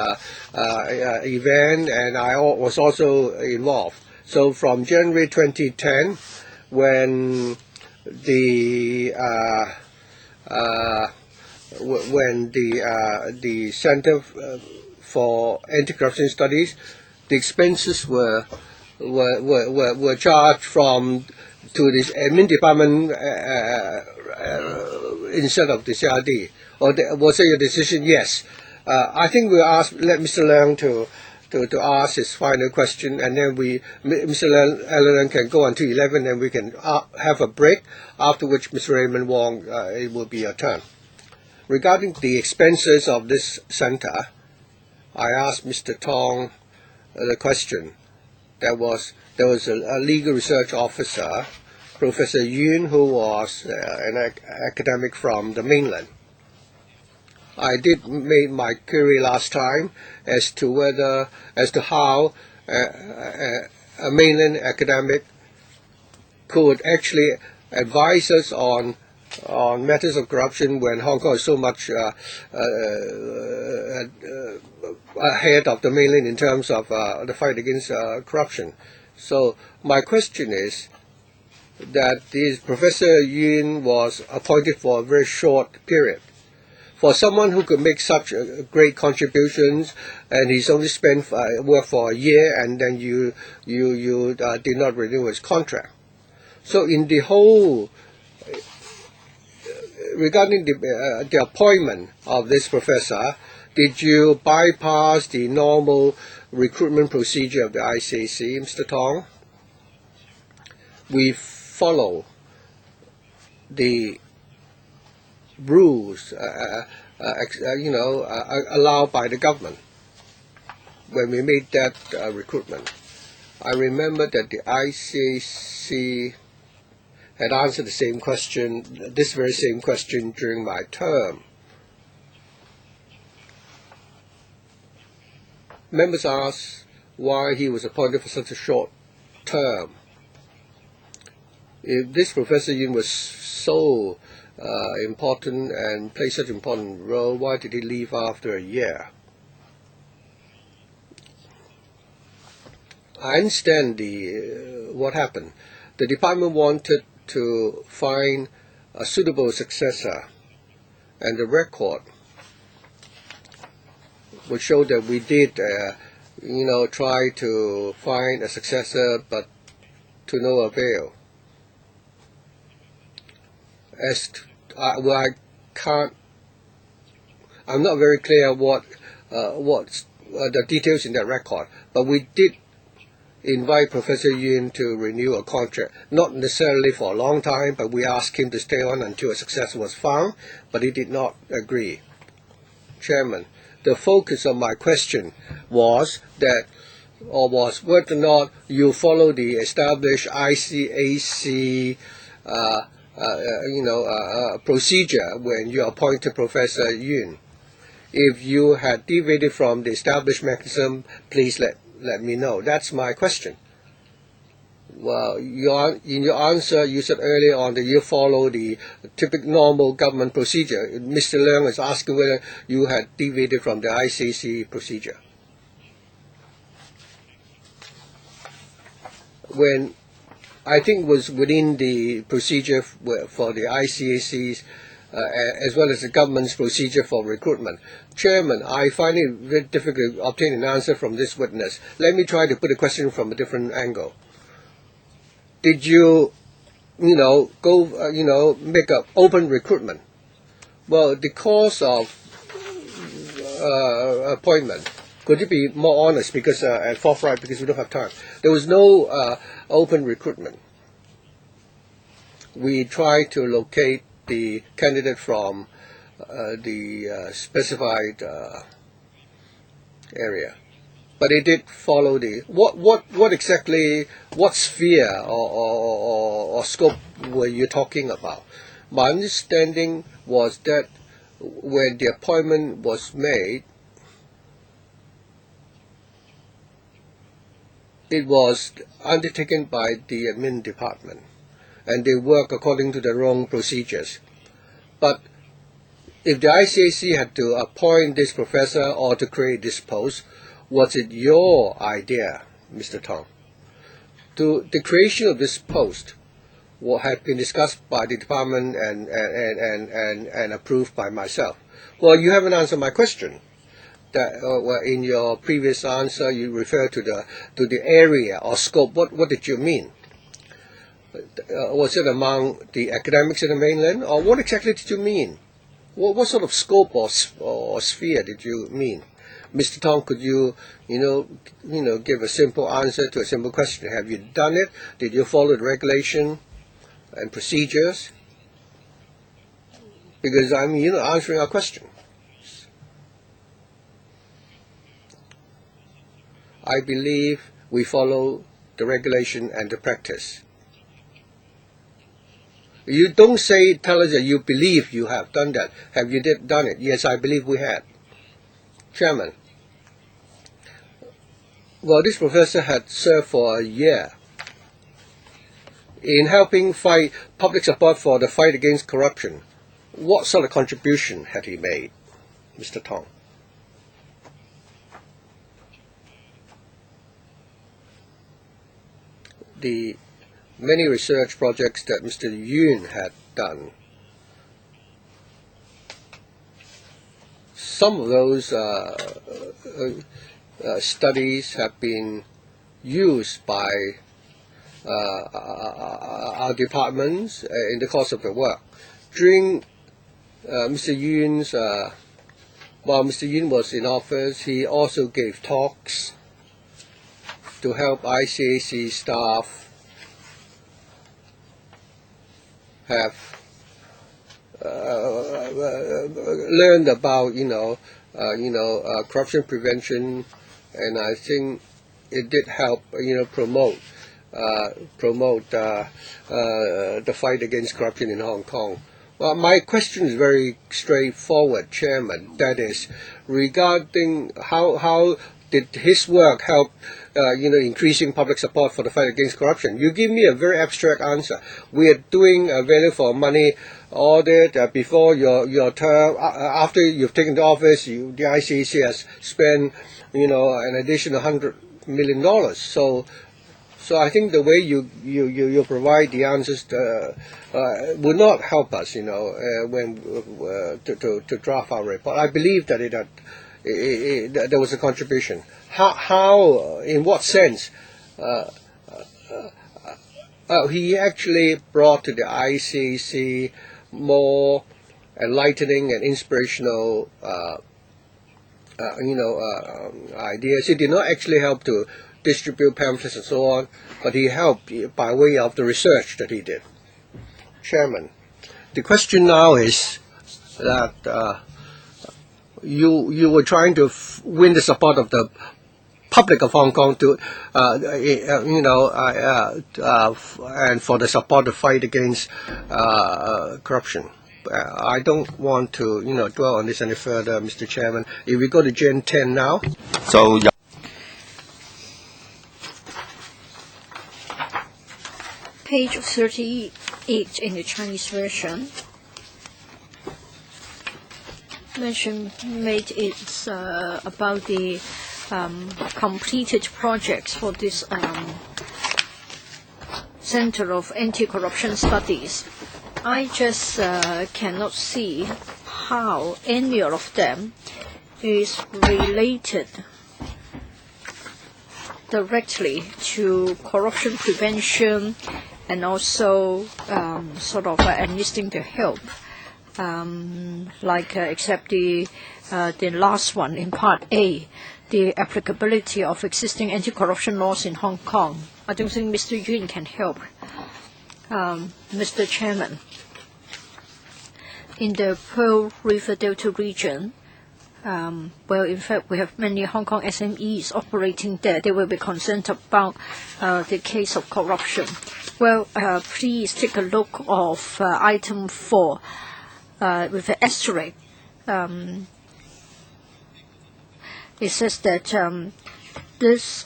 event, and I was also involved. So from January 2010, when the Center for Anti-Corruption Studies, the expenses were charged to this admin department instead of the CRD. Or was it your decision? Yes. I think we'll let Mr. Leung to ask his final question, and then Mr. Leung can go until 11, and we can have a break, after which Mr. Raymond Wong, it will be your turn. Regarding the expenses of this center, I asked Mr. Tong the question. There was a legal research officer, Professor Yun, who was an academic from the mainland. I did make my query last time as to how a mainland academic could actually advise us on matters of corruption when Hong Kong is so much ahead of the mainland in terms of the fight against corruption. So my question is that this Professor Yun was appointed for a very short period. For someone who could make such great contributions, and he's only worked for a year, and then you did not renew his contract. So in the whole, regarding the appointment of this professor, did you bypass the normal recruitment procedure of the ICAC, Mr. Tong? We follow the rules, allowed by the government when we made that recruitment. I remember that the ICAC had answered this very same question during my term. Members asked why he was appointed for such a short term. If this Professor Yun was so important and played such an important role, why did he leave after a year? I understand what happened. The department wanted to find a suitable successor, and the record would show that we did, try to find a successor, but to no avail. I'm not very clear what's the details in that record, but we did invite Professor Yun to renew a contract, not necessarily for a long time, but we asked him to stay on until a successor was found, but he did not agree. Chairman, the focus of my question was whether or not you follow the established ICAC procedure when you appointed Professor Yun. If you had deviated from the established mechanism, please let me know. That's my question. Well, in your answer, you said earlier on that you follow the typical normal government procedure. Mr. Leung is asking whether you had deviated from the ICAC procedure. When I think was within the procedure for the ICACs, as well as the government's procedure for recruitment. Chairman, I find it very difficult to obtain an answer from this witness. Let me try to put the question from a different angle. Did you, go, make an open recruitment? Well, the course of appointment, could you be more honest, because and forthright, because we don't have time. There was no open recruitment. We tried to locate the candidate from the specified area, but it did follow the what sphere or scope were you talking about? My understanding was that when the appointment was made, it was undertaken by the admin department, and they work according to their own procedures. But if the ICAC had to appoint this professor or to create this post, was it your idea, Mr. Tong? The creation of this post had been discussed by the department and approved by myself. Well, you haven't answered my question. That in your previous answer, you referred to the area or scope. What did you mean? Was it among the academics in the mainland, or what exactly did you mean? What sort of scope or sphere did you mean? Mr. Tong, could you give a simple answer to a simple question? Have you done it? Did you follow the regulation and procedures? Because I'm answering our question. I believe we follow the regulation and the practice. You don't tell us that you believe you have done that. Have you done it? Yes, I believe we had. Chairman, well, this professor had served for a year in helping fight public support for the fight against corruption. What sort of contribution had he made, Mr. Tong? The many research projects that Mr. Yuen had done, some of those studies have been used by our departments in the course of the work. During Mr. Yuen's, while Mr. Yuen was in office, he also gave talks to help ICAC staff have learned about corruption prevention, and I think it did help promote the fight against corruption in Hong Kong. Well, my question is very straightforward, Chairman. That is regarding how did his work help increasing public support for the fight against corruption? You give me a very abstract answer. We are doing a value for money audit before your term. After you've taken the office, the ICAC has spent an additional $100 million. So I think the way you provide the answers would not help us, when to draft our report. I believe that there was a contribution. How in what sense? He actually brought to the ICAC more enlightening and inspirational ideas. He did not actually help to distribute pamphlets and so on, but he helped by way of the research that he did. Chairman, the question now is that you were trying to win the support of the public of Hong Kong to and for the support to fight against corruption. I don't want to dwell on this any further, Mr. Chairman. If we go to Gen 10 now. page 38 in the Chinese version, mention made it's about the completed projects for this Center of Anti-Corruption Studies. I just cannot see how any of them is related directly to corruption prevention and also sort of enlisting the help, except the last one in Part A, the applicability of existing anti-corruption laws in Hong Kong. I don't think Mr. Yuen can help. Mr. Chairman, in the Pearl River Delta region, in fact, we have many Hong Kong SMEs operating there. They will be concerned about the case of corruption. Please take a look of item 4 with the asterisk. It says that this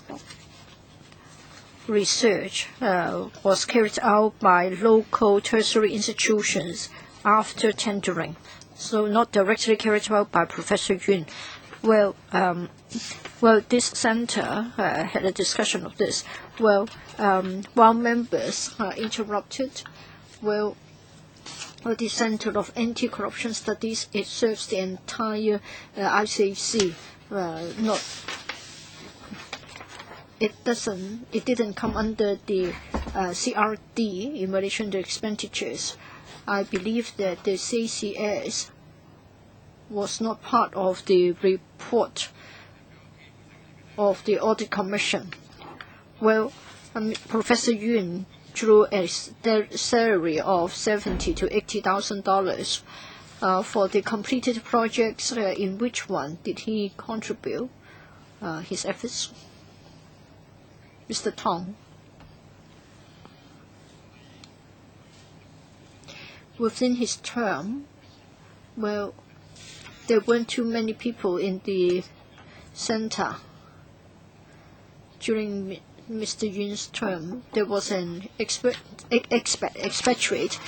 research was carried out by local tertiary institutions after tendering, so not directly carried out by Professor Yuen. This center had a discussion of this. While members are interrupted, the Center of Anti-Corruption Studies, it serves the entire ICAC. It didn't come under the CRD in relation to expenditures. I believe that the CCS was not part of the report of the Audit Commission. Professor Yuen drew a salary of $70,000 to $80,000 for the completed projects. In which one did he contribute his efforts? Mr. Tong. Within his term, there weren't too many people in the center. During Mr. Yun's term, there was an expatriate,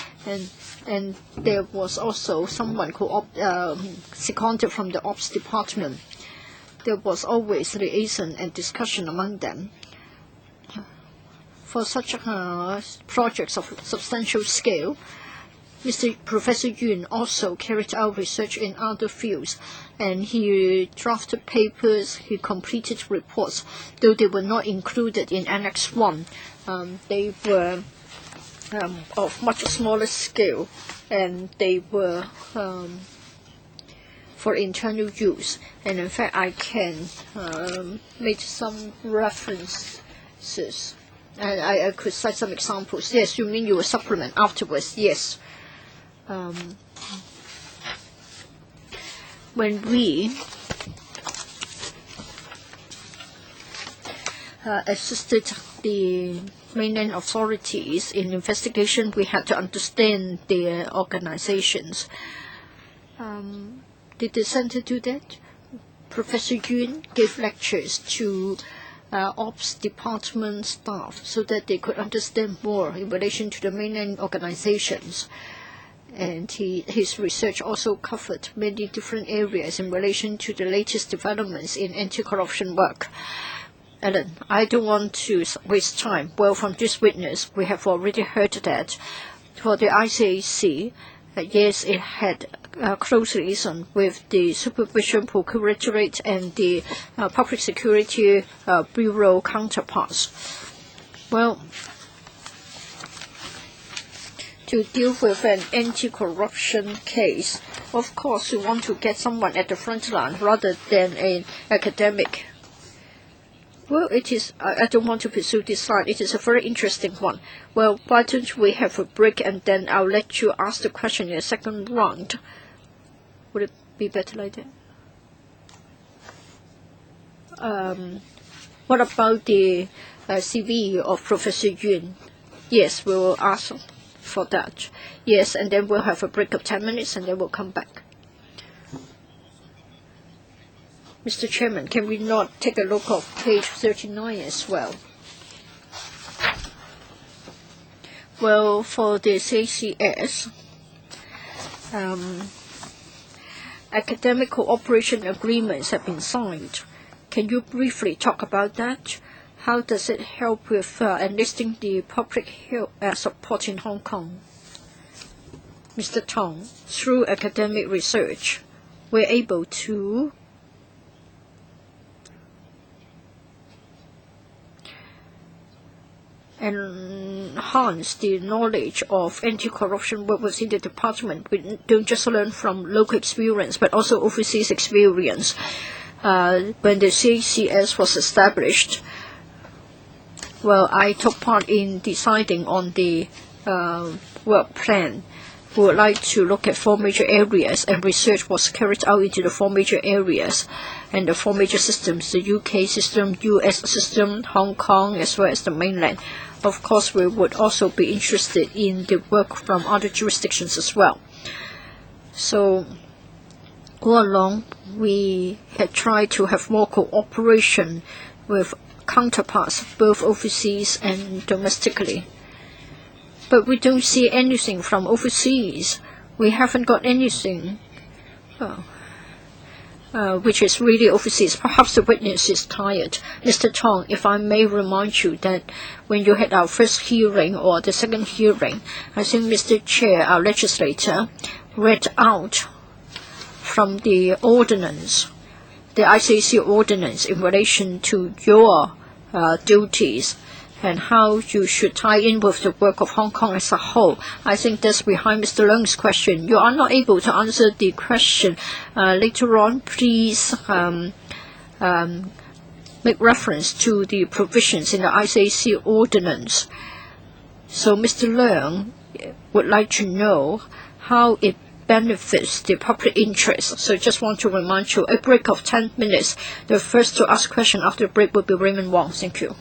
and there was also someone who seconded from the Ops department. There was always liaison and discussion among them. For such projects of substantial scale, Professor Yuen also carried out research in other fields, and he drafted papers, he completed reports, though they were not included in Annex 1. They were of much smaller scale, and they were for internal use. And in fact, I can make some references, and I could cite some examples. Yes, you mean you will supplement afterwards? Yes. When we assisted the mainland authorities in investigation, we had to understand their organizations. Did the center do that? Professor Yuen gave lectures to Ops department staff so that they could understand more in relation to the mainland organizations. And his research also covered many different areas in relation to the latest developments in anti-corruption work. Ellen, I don't want to waste time. From this witness, we have already heard that for the ICAC, yes, it had close liaison with the Supervision Procuratorate and the Public Security Bureau counterparts. To deal with an anti-corruption case, of course, you want to get someone at the front line rather than an academic. It is. I don't want to pursue this slide. It is a very interesting one. Why don't we have a break, and then I'll let you ask the question in the second round. Would it be better like that? What about the CV of Professor Yuen? Yes, we will ask for that. Yes, and then we'll have a break of 10 minutes, and then we'll come back. Mr. Chairman, can we not take a look at page 39 as well? Well, for the CCS, academic cooperation agreements have been signed. Can you briefly talk about that? How does it help with enlisting the public support in Hong Kong? Mr. Tong, through academic research, we're able to enhance the knowledge of anti-corruption work within the department. We don't just learn from local experience, but also overseas experience. When the CCS was established, well, I took part in deciding on the work plan. We would like to look at 4 major areas, and research was carried out into the 4 major areas and the 4 major systems, the UK system, US system, Hong Kong, as well as the mainland. Of course, we would also be interested in the work from other jurisdictions as well. So all along, we had tried to have more cooperation with counterparts, both overseas and domestically. But we don't see anything from overseas. We haven't got anything which is really overseas. Perhaps the witness is tired. Mr. Tong, if I may remind you that when you had our first hearing or the second hearing, I think Mr. Chair, our legislator, read out from the ordinance, the ICC ordinance in relation to your duties and how you should tie in with the work of Hong Kong as a whole. I think that's behind Mr. Leung's question. You are not able to answer the question. Later on, please make reference to the provisions in the ICC ordinance. So Mr. Leung would like to know how it benefits the public interest. So just want to remind you, a break of 10 minutes. The first to ask question after the break will be Raymond Wong. Thank you.